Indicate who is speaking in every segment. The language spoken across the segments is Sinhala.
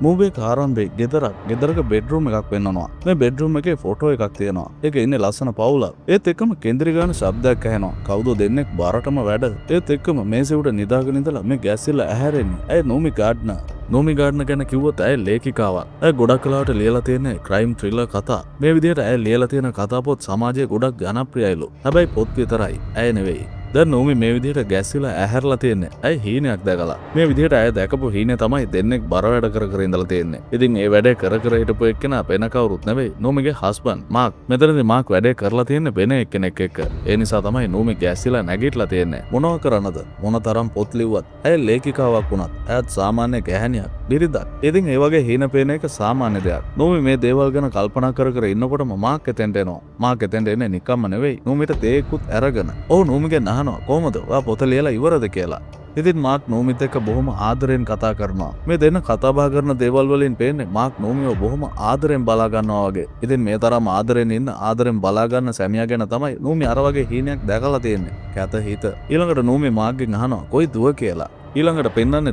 Speaker 1: මූවේ කාරම්බේ ගෙදරක බෙඩ්රූම් එකක් පෙන්වනවා. මේ බෙඩ්රූම් එකේ ෆොටෝ එකක් තියෙනවා. ඒක ඉන්නේ ලස්සන පවුලක්. ඒත් එක්කම කේන්ද්‍රී ගාන ශබ්දයක් ඇහෙනවා. කවුද දෙන්නෙක් බාරටම වැඩ. ඒත් එක්කම මේසෙ උඩ නිදාගෙන ඉඳලා මේ ගෑස් සිල්ල ඇහැරෙන්නේ. ඇයි නෝමි ගාඩ්නර්. නෝමි ගාඩ්නර් ගැන කිව්වොත් ඇය ලේඛිකාවක්. ඇය ගොඩක් කලාවට ලියලා තියෙන ක්‍රයිම් ත්‍රිලර් කතා. මේ විදිහට ඇය ලියලා තියෙන කතා පොත් සමාජයේ ගොඩක් ජනප්‍රියයිලු. හැබැයි පොත් විතරයි. ඇය නෙවෙයි. දැන් නෝමි මේ විදිහට ගැස්සිලා ඇහැරලා තියෙන්නේ. ඇයි හීනයක් දැකලා. මේ විදිහට ඇය දැකපු හීනේ තමයි දෙන්නෙක් බර වැඩ කර ඉඳලා තියෙන්නේ. ඉතින් ඒ වැඩේ කර හිටපු එක්කෙනා වෙන කවුරුත් නෙවෙයි. නෝමිගේ හස්බන්ඩ් මාක්. මෙතනදී මාක් වැඩේ කරලා තියෙන්නේ වෙන එක්කෙනෙක් එක්ක. ඒ නිසා තමයි නෝමි ගැස්සිලා නැගිටලා තියෙන්නේ. මොනව කරන්නද? මොනතරම් පොත් ලිව්වත් ඇය ලේඛිකාවක් වුණත් ඇයත් සාමාන්‍ය ගැහණියක්. බිරිඳක්. ඉතින් ඒ වගේ හීන පේන එක සාමාන්‍ය දෙයක්. නෝමි මේ දේවල් ගැන කල්පනා කර ඉන්නකොටම මාක් එතෙන්ට එනවා. මාක් එතෙන්ට එන්නේ නිකම්ම නෙවෙයි. නෝමිට තේකුත් අරගෙන. ඔව් නෝමිගේ කොහොමද ඔයා පොත ලියලා ඉවරද කියලා. ඉතින් මාක් නෝමිත් එක්ක බොහොම ආදරෙන් කතා කරනවා. මේ දෙන්න කතා බහ කරන දේවල් වලින් පේන්නේ මාක් නෝමිව බොහොම ආදරෙන් බලා ගන්නවා වගේ. ඉතින් මේ තරම් ආදරෙන් ඉන්න ආදරෙන් බලා ගන්න සැමියා ගැන තමයි නෝමි අර වගේ හීනයක් දැකලා තියෙන්නේ. කැත හිත. ඊළඟට නෝමි මාක්ගෙන් අහනවා කොයි දුව කියලා. ඊළඟට පෙන්වන්නේ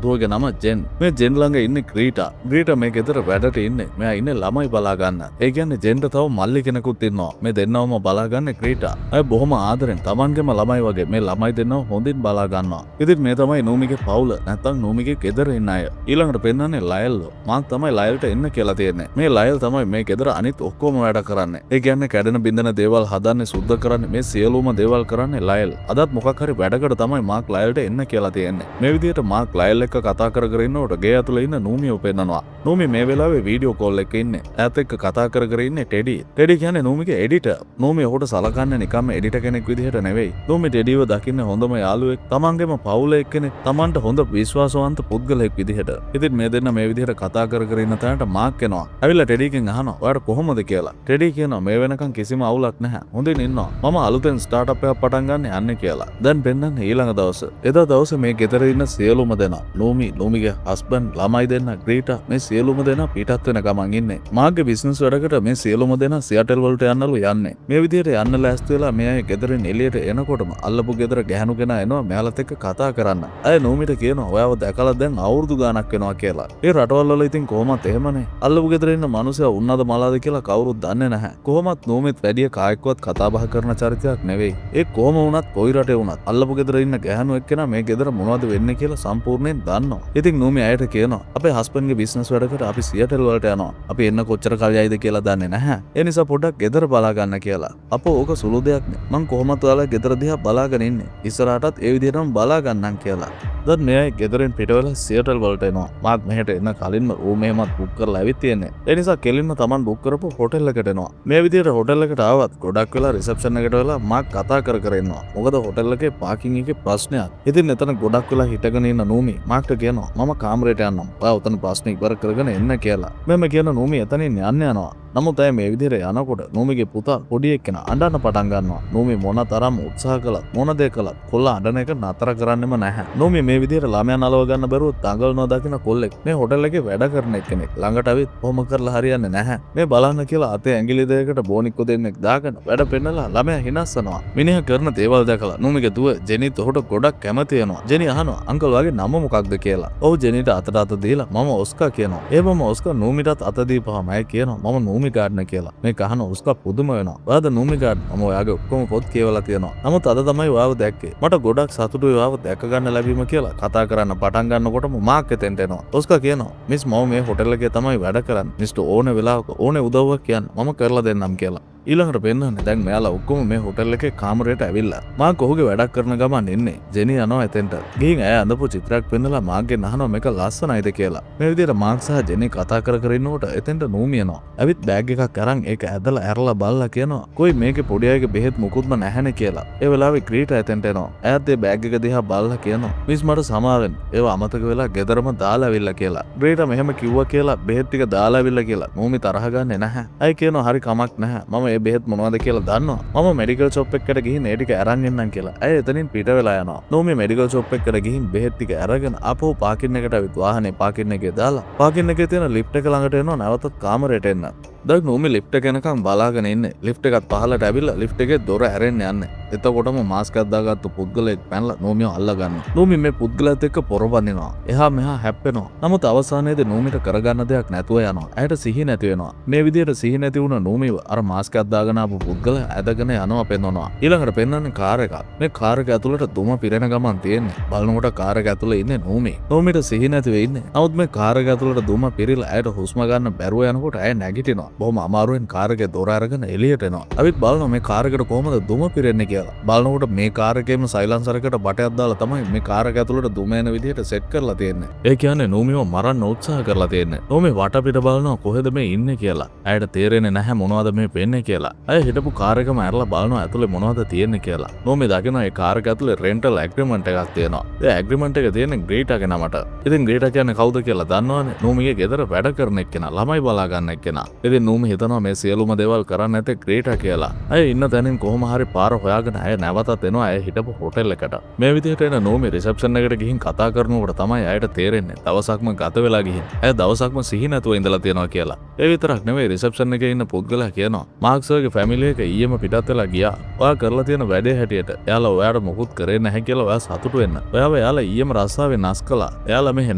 Speaker 1: දුවගේ නම ජෙන්. මේ ජෙන් ළඟ ඉන්නේ ග්‍රීටා මේ ගෙදර වැඩට ඉන්නේ. මෙයා ඉන්නේ ළමයි බලා ගන්න. ඒ කියන්නේ ජෙන්ට තව මල්ලි කෙනෙකුත් ඉන්නවා. මේ දෙන්නවම බලා ගන්න ග්‍රීටා. අය බොහොම ආදරෙන් Tamanගෙම ළමයි වගේ මේ ළමයි දෙන්නව හොඳින් බලා ගන්නවා. ඉතින් මේ තමයි නෝමිගේ පවුල. නැත්තම් නෝමිගේ ගෙදර ඉන්න අය. ඊළඟට පෙන්වන්නේ ලයල්. මාක් තමයි ලයල්ට එන්න කියලා තියෙන්නේ. මේ ලයල් තමයි මේ ගෙදර අනිත් ඔක්කොම වැඩ කරන්නේ. ඒ කියන්නේ කැඩෙන බින්දන දේවල් හදන්නේ සුද්ධ කරන්නේ මේ සියලුම දේවල් කරන්නේ ලයල්. අදත් මොකක් හරි වැඩකට තමයි මාක් ලයල්ට එන්න කියලා තියෙන්නේ. මේ විදිහට මාක් ලයල් එක්ක කතා කර ඉන්නකොට ගේ ඇතුලේ ඉන්න නෝමිව පෙන්නනවා. නෝමි මේ වෙලාවේ වීඩියෝ කෝල් එකක ඉන්නේ. ඈත් එක්ක කතා කර ඉන්නේ ටෙඩි. ටෙඩි කියන්නේ නෝමිගේ එඩිටර්. නෝමි ඔහුට සලකන්නේ නිකම්ම එඩිටර් කෙනෙක් විදිහට නෙවෙයි. නෝමි ටෙඩිව දකින්නේ හොඳම යාළුවෙක්, තමන්ගේම පවුලේ එක්කෙනෙක්, තමන්ට හොඳ විශ්වාසවන්ත පුද්ගලයෙක් විදිහට. ඉතින් මේ දෙන්න මේ විදිහට කතා කර ඉන්න තැනට මාක් එනවා. ඇවිල්ලා ටෙඩිගෙන් අහනවා ඔයාට කොහොමද කියලා. ටෙඩි කියනවා මේ වෙනකන් කිසිම අවුලක් නැහැ. හොඳින් ඉන්නවා. මම අලුතෙන් ස්ටාර්ට්අප් එකක් පටන් ගන්න යන්නේ කියලා. දැන් පෙන්නන්නේ ඊළඟ දවස. එදා දවසේ මේ ගෙදර ඉන්න සියලුම දෙනා නෝමිගේ හස්බන්ඩ් ළමයි දෙන්න ග්‍රීටා මේ සියලුම දෙනා පිටත් වෙන ගමන් ඉන්නේ. මාගේ බිස්නස් වැඩකට මේ සියලුම දෙනා සියටල් වලට යන්නලු යන්නේ. මේ විදිහට යන්න ලෑස්ති වෙලා මේ අය ගෙදරින් එළියට එනකොටම අල්ලපු ගෙදර ගැහණු කෙනා එනවා මෙයාලත් එක්ක කතා කරන්න. අය නෝමිට කියනවා ඔයාව දැකලා දැන් අවුරුදු ගාණක් වෙනවා කියලා. ඒ රටවල් වල ඉතින් කොහොමත් එහෙමනේ. අල්ලපු ගෙදර ඉන්න මිනිස්සු උන්නද මලාද කියලා කවුරුත් දන්නේ නැහැ. කොහොමත් නෝමිත් වැඩි කායකවත් කතා බහ කරන චරිතයක් නෙවෙයි. ඒ කොහොම වුණත් කොයි රටේ වුණත් අල්ලපු ගෙදර ඉන්න ගැහණු එක්කෙනා මේ ගෙදර මොනවද වෙන්නේ කියලා සම්පූර්ණයෙන් දන්නවා. ඉතින් නෝමි අයට කියනවා අපේ හස්බන්ඩ්ගේ බිස්නස් වැඩකට අපි සියටල් වලට යනවා. අපි එන්න කොච්චර කල් යයිද කියලා දන්නේ නැහැ. ඒ නිසා පොඩ්ඩක් ගෙදර බලා ගන්න කියලා. අපෝ ඕක සුළු දෙයක් නේ. මං කොහොමද ඔයාලා ගෙදර දිහා බලාගෙන ඉන්නේ. ඉස්සරහටත් ඒ විදිහටම බලා ගන්නම් කියලා. දැන් මේ අය ගෙදරින් පිටවෙලා සියටල් වලට එනවා. මාත් මෙහෙට එන්න කලින්ම රූම් එකමත් බුක් කරලා ඇවිත් තියෙන්නේ. ඒ නිසා කෙලින්ම Taman බුක් කරපු හොටෙල් එකට එනවා. මේ විදිහට හොටෙල් එකට ආවත් ගොඩක් වෙලා රිසෙප්ෂන් එකට වෙලා මාක් කතා කර ඉන්නවා. මොකද හොටෙල් එකේ පාකින් එකේ ප්‍රශ්නයක්. ඉතින් එතන ගොඩක් වෙලා හිටගෙන ඉන්න නෝමි මාක්ට කියනවා මම කාමරේට යන්නම්. ඔයා උතන ප්‍රශ්න ඉවර කරගෙන එන්න කියලා. මෙම කියන නෝමි එතනින් යනවා. නමුත් ඇය මේ විදිහට යනකොට නෝමිගේ පුතා පොඩි එක්කෙනා අඬන්න පටන් ගන්නවා. නෝමි මොන තරම් උත්සාහ කළත් මොන දේ කළත් කොල්ලා අඬන එක නතර කරන්නෙම නැහැ. නෝමි මේ විදිහට ළමයා නලව ගන්න බැරුව දඟලනවා දකින්න කොල්ලෙක් මේ හොටෙල් එකේ වැඩ කරන කෙනෙක් ළඟට ඇවිත් කොහොම කරලා හරියන්නේ නැහැ. මේ බලන්න කියලා අතේ ඇඟිලි දෙකකට බෝනික්කෝ දෙන්නෙක් දාගෙන වැඩ පෙන්නලා ළමයා හිනස්සනවා. මිනිහා කරන දේවල් දැකලා නෝමිගේ දුව ජෙනිත් ඔහුට ගොඩක් කැමති වෙනවා. ජෙනි අහනවා අංකල් වගේ නම මොකක්ද කියලා. ඔව් ජෙනිට අත දීලා මම ඔස්කා කියනවා. ඒ මම ඔස්කා නෝමිටත් අත දීපුවාම අය කියනවා මම නෝමි ගාඩ්නර් කියලා. මේ කහන ඔස්කා පුදුම වෙනවා. ඔයාද නෝමි ගාඩ්නර්? මම ඔයාගේ ඔක්කොම පොත් කියවලා තියෙනවා. නමුත් අද තමයි ඔයාව දැක්කේ. මට ගොඩක් සතුටුයි ඔයාව දැක ගන්න ලැබීම කියලා කතා කරන්න පටන් ගන්නකොටම මාක් එතෙන්ට එනවා. ඔස්කා කියනවා මිස් මම මේ හොටෙල් එකේ තමයි වැඩ කරන්නේ. මිස්ටර් ඕනේ වෙලාවක ඕනේ උදව්වක් කියන්න මම කරලා දෙන්නම් කියලා. ඊළඟට පෙන්නන්නේ දැන් මෙයාලා ඔක්කොම මේ හොටෙල් එකේ කාමරයට ඇවිල්ලා. මාක් ඔහුගේ වැඩක් කරන ගමන් එන්නේ. ජෙනි යනවා එතෙන්ට. ගිහින් ඇය අඳපු චිත්‍රයක් පෙන්නලා මාක්ගෙන් අහනවා මේක ලස්සනයිද කියලා. මේ විදිහට මාක් සහ ජෙනි කතා කර ඉන්නකොට එතෙන්ට නෝමි එනවා. ඇවිත් බෑග් එකක් අරන් ඒක ඇදලා ඇරලා බලලා කියනවා කොයි මේකේ පොඩි අයගේ බෙහෙත් මුකුත්ම නැහැනේ කියලා. ඒ වෙලාවේ ග්‍රීටා එතෙන්ට එනවා. ඇයත් ඒ බෑග් එක දිහා බලලා කියනවා මිස් මට සමාව වෙන්න. ඒව අමතක වෙලා ගෙදරම දාලා අවිල්ලා කියලා. ග්‍රීටා මෙහෙම කිව්වා කියලා බෙහෙත් ටික දාලා අවිල්ලා කියලා. නෝමි තරහ ගන්නේ නැහැ. අය කියනවා හරි කමක් නැහැ. මම මේ බෙහෙත් මොනවද කියලා දන්නවා. මම මෙඩිකල් ෂොප් එකකට ගිහින් ඒ ටික අරන් එන්නම් කියලා. ඇය එතනින් පිට වෙලා යනවා. නෝමි මෙඩිකල් ෂොප් එකකට ගිහින් බෙහෙත් ටික අරගෙන ආපහු පාකින් එකට ඇවිත් වාහනේ පාකින් එකේ දාලා පාකින් එකේ තියෙන ලිෆ්ට් එක ළඟට එනවා නැවතත් කාමරයට එන්න. දැන් නෝමි ලිෆ්ට් එක යනකම් බලාගෙන ඉන්නේ. ලිෆ්ට් එකත් පහළට ඇවිල්ලා ලිෆ්ට් එකේ දොර ඇරෙන්න යන්නේ. එතකොටම මාස්ක් එකක් දාගත්තු පුද්ගලයෙක් පැනලා නෝමිව අල්ල ගන්නවා. නෝමි මේ පුද්ගලයාත් එක්ක පොරබදිනවා. එහා මෙහා හැප්පෙනවා. නමුත් අවසානයේදී නෝමිට කරගන්න දෙයක් නැතුව යනවා. ඇයට සිහි නැති වෙනවා. මේ විදිහට සිහි නැති වුණ නෝමිව අර මාස්ක් එකක් දාගෙන ආපු පුද්ගලයා ඇදගෙන යනවා පෙන්නනවා. ඊළඟට පෙන්නන්නේ කාර් එකක්. මේ කාර් එක ඇතුළට දුම පිරෙන ගමන් තියෙන්නේ. බලනකොට කාර් එක ඇතුළේ ඉන්නේ නෝමි. නෝමිට සිහි නැතිව ඉන්නේ. නමුත් මේ කාර් එක ඇතුළට දුම පිරিলা ඇයට හුස්ම ගන්න බැරුව යනකොට ඇය නැගිටිනවා. බොහොම අමාරුවෙන් කාර් එකේ දොර අරගෙන එළියට එනවා. අවිත් බලනවා මේ කාර් එකට කොහොමද දුම පිරෙන්නේ කියලා. බලනකොට මේ කාර් එකේම සයිලන්සර් එකට බටයක් දාලා තමයි මේ කාර් එක ඇතුළට දුම එන විදිහට සෙට් කරලා තියෙන්නේ. ඒ කියන්නේ නෝමිව මරන්න උත්සාහ කරලා තියෙන්නේ. නෝමි වටපිට බලනවා කොහෙද මේ ඉන්නේ කියලා. ඇයට තේරෙන්නේ නැහැ මොනවද මේ වෙන්නේ කියලා. ඇය හිටපු කාර් එකම ඇරලා බලනවා ඇතුලේ මොනවද තියෙන්නේ කියලා. නෝමි දකිනවා ඒ කාර් එක ඇතුලේ රෙන්ටල් ඇග්‍රීමන්ට් එකක් තියෙනවා. ඒ ඇග්‍රීමන්ට් එක තියෙන්නේ ග්‍රීටාගේ නමට. ඉතින් ග්‍රීටා කියන්නේ කවුද කියලා දන්නවනේ. නෝමිගේ ගෙදර වැඩ කරන එක්කෙනා, ළමයි බලා ගන්න එක්කෙනා. ඉතින් නෝමි හිතනවා මේ සියලුම දේවල් කරන්නේ නැත්තේ ග්‍රීටා කියලා. ඇය ඉන්න තැනින් කොහොම හරි පාර හොයාගෙන ඇය නැවතත් එනවා ඇය හිටපු හොටෙල් එකට. මේ විදිහට එන නෝමි රිසෙප්ෂන් එකට ගිහින් කතා කරනකොට තමයි ඇයට තේරෙන්නේ දවසක්ම ගත වෙලා ගිහින් ඇය දවසක්ම සිහි නැතුව ඉඳලා තියෙනවා කියලා. ඒ විතරක් නෙවෙයි රිසෙප්ෂන් එකේ ඉන්න පුද්ගලයා කියනවා මාක්ස් ඔයගේ ෆැමිලි එක ඊයේම පිටත් වෙලා ගියා. ඔයා කරලා තියෙන වැඩේ හැටියට එයාලා ඔයාට මොකුත් කරේ නැහැ කියලා ඔයා සතුටු වෙන්න. ඔයාව එයාලා ඊයේම රස්සාවේ නැස් කළා. එයාලා මෙහෙ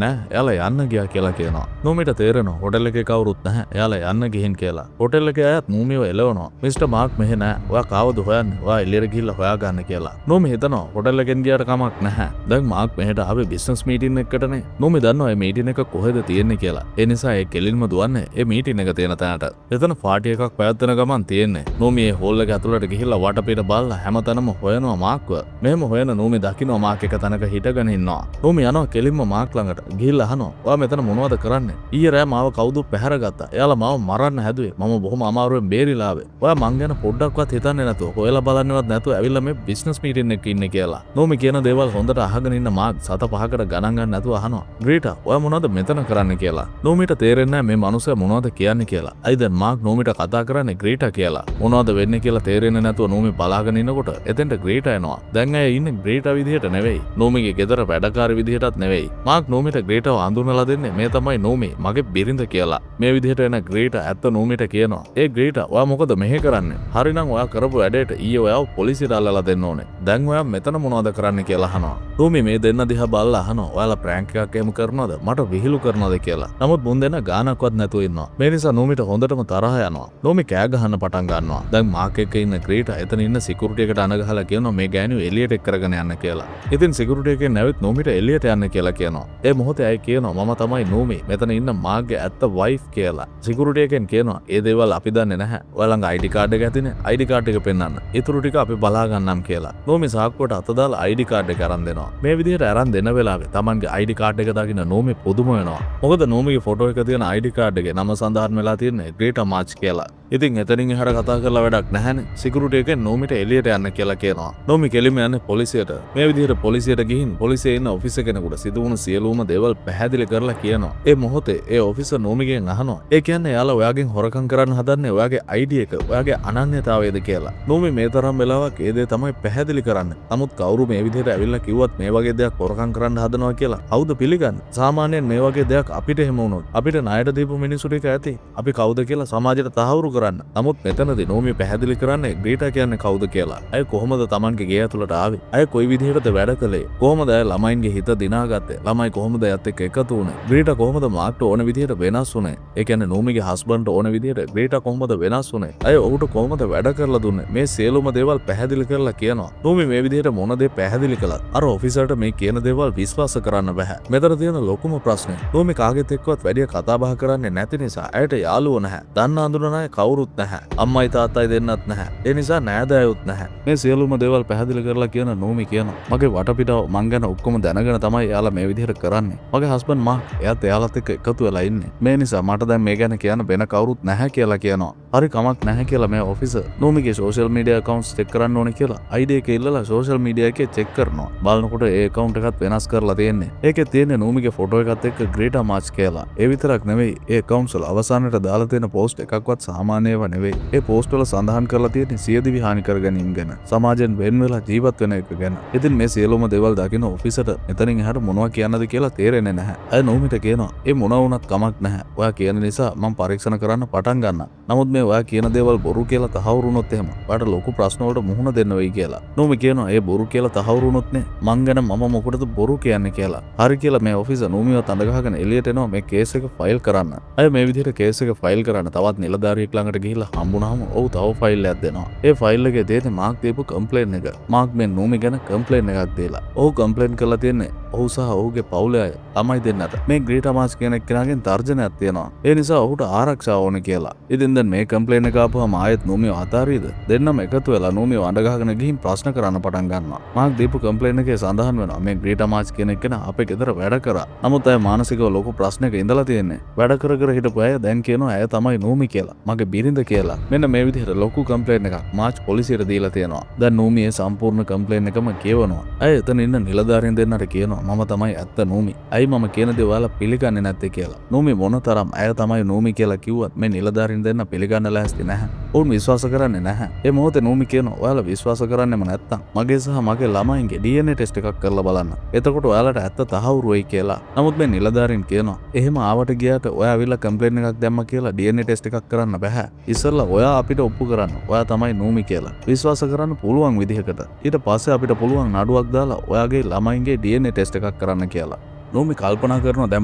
Speaker 1: නැහැ. එයාලා යන්න ගියා කියලා කියනවා. නෝමිට තේරෙනවා හොටෙල් එකේ කවුරුත් නැහැ. එයාලා යන්න ගිහින් කියලා. හොටෙල් එකේ අයත් නෝමිව එලවනවා. මිස්ටර් මාක් මෙහෙ නැහැ. ඔයා කාවද හොයන්නේ? ඔයා එළියට ගිහිල්ලා හොයාගන්න කියලා. නෝමි හිතනවා හොටෙල් එකෙන් ගියාට කමක් නැහැ. දැන් මාක් මෙහෙට ආවේ බිස්නස් මීටින් එකකටනේ. නෝමි දන්නවා මේ මීටින් එක කොහෙද තියෙන්නේ කියලා. ඒ නිසා ඒ කෙලින්ම දුවන්නේ ඒ මීටින් එක තියෙන තැනට. එතන පාටි එකක් පැවැත්වෙන ගමන් තියෙන්නේ. නෝමි ඒ හෝල් එක ඇතුළට ගිහිල්ලා වටපිට බලලා හැමතැනම හොයනවා මාක්ව. මෙහෙම හොයන නෝමි දකිනවා මාක් එක තැනක හිටගෙන ඉන්නවා. නෝමි යනවා කෙලින්ම මාක් ළඟට. ගිහිල්ලා අහනවා ඔයා මෙතන මොනවද කරන්නේ? ඊයේ රෑ මාව කවුද පැහැරගත්තා. එයාලා මාව මරන්න හැදුවේ. මම බොහොම අමාරුවෙන් බේරිලා ආවේ. ඔයා මං ගැන පොඩ්ඩක්වත් හිතන්නේ නැතුව හොයලා බලන්නවත් නැතුව ඇවිල්ලා මේ බිස්නස් මීටින් එකක ඉන්නේ කියලා. නෝමි කියන දේවල් හොඳට අහගෙන ඉන්න මාක් සත පහකට ගණන් ගන්න නැතුව අහනවා. ග්‍රීටා ඔයා මොනවද මෙතන කරන්නේ කියලා. නෝමිට තේරෙන්නේ නැහැ මේ මනුස්සයා මොනවද කියන්නේ කියලා. අයි දැන් මාක් නෝමිට කතා කරන්නේ ග්‍රීටා කියලා. මොනවද වෙන්නේ කියලා තේරෙන්නේ නැතුව නෝමි බලාගෙන ඉනකොට එතෙන්ට ග්‍රීටා එනවා. දැන් ඇය ඉන්නේ ග්‍රීටා විදිහට නෙවෙයි. නෝමිගේ ගෙදර වැඩකාරි විදිහටත් නෙවෙයි. මාක් නෝමිට ග්‍රීටාව හඳුන්වලා දෙන්නේ මේ තමයි නෝමි මගේ බිරිඳ කියලා. මේ විදිහට එන ග්‍රීටා ඇත්ත නෝමිට කියනවා. ඒ ග්‍රීටා ඔයා මොකද මෙහෙ කරන්නේ? හරිනම් ඔයා කරපු වැඩේට ඊයේ ඔයාව පොලිසියට අල්ලලා දෙන්න ඕනේ. දැන් ඔයා මෙතන මොනවද කරන්නේ කියලා අහනවා. නෝමි මේ දෙන්න දිහා බලලා අහනවා. ඔයාලා ප්‍රෑන්ක් එකක් එහෙම කරනවද? මට විහිළු කරනවද කියලා. නමුත් මුන් දෙන්න ගානක්වත් නැතුව ඉන්නවා. මේ නිසා නෝමිට හොඳටම තරහ යනවා. නෝමි කෑ ගහන්න පටන් ගන්නවා. දැන් මාක් එක්ක ඉන්න ග්‍රීටා එතන ඉන්න සිකියුරිටි එකට අණ ගහලා කියනවා මේ ගෑණිව එළියට එක් කරගෙන යන්න කියලා. ඉතින් සිකියුරිටි එකෙන් නැවිත් නෝමිට එළියට යන්න කියලා කියනවා. ඒ මොහොතේ අය කියනවා මම තමයි නෝමි. මෙතන ඉන්න මාගේ ඇත්ත වයිෆ් කියලා. සිකියුරිටි එකෙන් කියනවා ඒ දේවල් අපි දන්නේ නැහැ. ඔයාලා ළඟ ID කාඩ් එක ඇතිනේ. ID කාඩ් එක පෙන්නන්න. ඊටු ටික අපි බලා ගන්නම් කියලා. නෝමි සාක්කුවට අත දාලා ID කාඩ් එක අරන් දෙනවා. මේ විදිහට අරන් දෙන වෙලාවේ Tamanගේ ID කාඩ් එක දකින්න නෝමි පුදුම වෙනවා. මොකද නෝමිගේ ෆොටෝ එක තියෙන ID කාඩ් එකේ නම සඳහන් වෙලා තියෙන්නේ ග්‍රීටා මාච් කියලා. ඉතින් එතනින් එහාට කතා කරලා වැඩක් නැහැනේ. සිකියුරිටි එකෙන් නෝමිට එළියට යන්න කියලා කියනවා. නෝමි කෙලින්ම යන්නේ පොලිසියට. මේ විදිහට පොලිසියට ගිහින් පොලිසියේ ඉන්න ඔෆිසර් කෙනෙකුට සිදුවුණු සියලුම දේවල් පැහැදිලි කරලා කියනවා. ඒ මොහොතේ ඒ ඔෆිසර් නෝමිගෙන් අහනවා. ඒ කියන්නේ එයාලා ඔයාගෙන් හොරකම් කරන්න හදන්නේ ඔයාගේ ID එක, ඔයාගේ අනන්‍යතාවයද කියලා. නෝමි මේ තරම් වෙලාවක් ඒ දේ තමයි පැහැදිලි කරන්නේ. නමුත් කවුරු මේ විදිහට ඇවිල්ලා කිව්වත් මේ වගේ දෙයක් හොරකම් කරන්න හදනවා කියලා කවුද පිළිගන්නේ? සාමාන්‍යයෙන් මේ වගේ දෙයක් අපිට එහෙම වුණොත් අපිට ණයට දීපු මිනිස්සු ටික ඇති. අපි කවුද කියලා සමාජයට තහවුරු කරන්න. නමුත් මෙතනදී නෝමි පැහැදිලි කරන්නේ ග්‍රීටා කියන්නේ කවුද කියලා. අය කොහොමද Tamanගේ ගේ ඇතුළට ආවේ? අය කොයි විදිහටද වැඩ කළේ? කොහොමද අය ළමයින්ගේ හිත දිනාගත්තේ? ළමයි කොහොමද එයත් එක්ක එකතු වුනේ? ග්‍රීටා කොහොමද මාක්ට ඕන විදිහට වෙනස් වුනේ? ඒ කියන්නේ නෝමිගේ හස්බන්ඩ්ට ඕන විදිහට ග්‍රීටා කොහොමද වෙනස් වුනේ? අය ඔහුට කොහොමද වැඩ කරලා දුන්නේ? මේ සියලුම දේවල් පැහැදිලි කරලා කියනවා. නෝමි මේ විදිහට මොන දේ පැහැදිලි කළත් අර ඔෆිසර්ට මේ කියන දේවල් විශ්වාස කරන්න බෑ. මෙතන තියෙන ලොකුම ප්‍රශ්නේ නෝමි කාගෙත් එක්කවත් වැඩි කතා බහ කරන්නේ නැති නිසා ඇයට යාළුවෝ නැහැ. දන්න අඳුරන අය කවුරුත් නැහැ. අම්මයි තාත්තයි දෙන්නත් නැහැ. ඒ නිසා නෑදෑයොත් නැහැ. මේ සියලුම දේවල් පැහැදිලි කරලා කියන නෝමි කියනවා. මගේ වටපිටාව මං ගැන ඔක්කොම දැනගෙන තමයි එයාලා මේ විදිහට කරන්නේ. මගේ හස්බන්ඩ් මාක් එයාත් එයාලත් එක්ක එකතු වෙලා ඉන්නේ. මේ නිසා මට දැන් මේ ගැන කියන්න වෙන කවුරුත් නැහැ කියලා කියනවා. හරි කමක් නැහැ කියලා මේ ඔෆිසර් නෝමිගේ සෝෂල් මීඩියා accounts චෙක් කරන්න ඕනේ කියලා ID එක ඉල්ලලා සෝෂල් මීඩියා එකේ චෙක් කරනවා. බලනකොට ඒ account එකත් වෙනස් කරලා තියෙන්නේ. ඒකේ තියෙන්නේ නෝමිගේ ෆොටෝ එකත් එක්ක ග්‍රීටා මාච් කියලා. ඒ විතරක් නෙවෙයි ඒ accounts වල අවසානට දාලා තියෙන post එකක්වත් සාමාන්‍ය සාමාන්‍යව නෙවෙයි. ඒ පෝස්ට් වල සඳහන් කරලා තියෙන්නේ සියදිවි හානි කර ගැනීම ගැන. සමාජයෙන් වෙන් වෙලා ජීවත් වෙන එක ගැන. ඉතින් මේ සියලුම දේවල් දකින ඔෆිසරට එතනින් එහාට මොනවා කියන්නද කියලා තේරෙන්නේ නැහැ. අය නෝමිට කියනවා "ඒ මොනවා වුණත් කමක් නැහැ. ඔයා කියන නිසා මම පරීක්ෂණ කරන්න පටන් ගන්නවා. නමුත් මේ ඔයා කියන දේවල් බොරු කියලා තහවුරු වුණොත් එහෙම ඔයාට ලොකු ප්‍රශ්න වලට මුහුණ දෙන්න වෙයි" කියලා. නෝමි කියනවා "ඒ බොරු කියලා තහවුරු වුණොත් නේ මං ගැන මම මොකටද බොරු කියන්නේ කියලා." හරි කියලා මේ ඔෆිසර් නෝමිව තඳ ගහගෙන එළියට එනවා මේ කේස් එක ෆයිල් කරන්න. අය මේ විදිහට කේස් එක ෆයිල් කරන්න තවත් නිලධාරියෙක් ළඟට ගිහිල්ලා හම්බුනහම ඔව් තව ෆයිල් එකක් දෙනවා. ඒ ෆයිල් එකේ තියෙන මාක් දීපු කම්ප්ලේන් එක. මාක් මේ නෝමි ගැන කම්ප්ලේන් එකක් දීලා. ඔහු කම්ප්ලේන් කරලා තියෙන්නේ ඔහු සහ ඔහුගේ පවුලේ අය ළමයි දෙන්නට මේ ග්‍රීටා මාස් කියන එක්කෙනාගෙන් තර්ජනයක් තියෙනවා. ඒ නිසා ඔහුට ආරක්ෂාව ඕනේ කියලා. ඉතින් දැන් මේ කම්ප්ලේන් එක ආපුවම ආයෙත් නෝමිව අතාරීද? දෙන්නම එකතු වෙලා නෝමිව අඬ ගහගෙන ගිහින් ප්‍රශ්න කරන්න පටන් ගන්නවා. මාක් දීපු කම්ප්ලේන් එකේ සඳහන් වෙනවා මේ ග්‍රීටා මාස් කියන එක්කෙනා අපේ ගෙදර වැඩ කරා. නමුත් අය මානසිකව ලොකු ප්‍රශ්නයක ඉඳලා තියෙන්නේ. වැඩ කර කර හිටපු අය දැන් කියනවා ඇය තමයි නෝමි කියලා. මගේ බිරිඳ කියලා. මෙන්න මේ විදිහට ලොකු කම්ප්ලේන් එකක් මාච් පොලිසියට දීලා තියෙනවා. දැන් නෝමි ඒ සම්පූර්ණ කම්ප්ලේන් එකම කියවනවා. අය එතන ඉන්න නිලධාරීන් දෙන්නට කියනවා මම තමයි ඇත්ත නෝමි. අයි මම කියන දේ ඔයාලා පිළිගන්නේ නැත්තේ කියලා. නෝමි මොනතරම් ඇය තමයි නෝමි කියලා කිව්වත් මේ නිලධාරීන් දෙන්න පිළිගන්න ලෑස්ති නැහැ. ඔවුන් විශ්වාස කරන්නේ නැහැ. ඒ මොහොතේ නෝමි කියනවා ඔයාලා විශ්වාස කරන්නේම නැත්තම් මගේ සහ මගේ ළමයින්ගේ DNA ටෙස්ට් එකක් කරලා බලන්න. එතකොට ඔයාලට ඇත්ත තහවුරු වෙයි කියලා. නමුත් මේ නිලධාරීන් කියනවා එහෙම ආවට ගියාට ඔයා අවිල්ලා කම්ප්ලේන් එකක් දැම්ම කියලා DNA ටෙස්ට් එකක් කරන්න බෑ. ඉස්සෙල්ලා ඔයා අපිට ඔප්පු කරන්න. ඔයා තමයි නෝමි කියලා. විශ්වාස කරන්න පුළුවන් විදිහකට. ඊට පස්සේ අපිට පුළුවන් නඩුවක් දාලා ඔයාගේ ළමයින්ගේ DNA ටෙස්ට් එකක් කරන්න කියලා. නෝමි කල්පනා කරනවා දැන්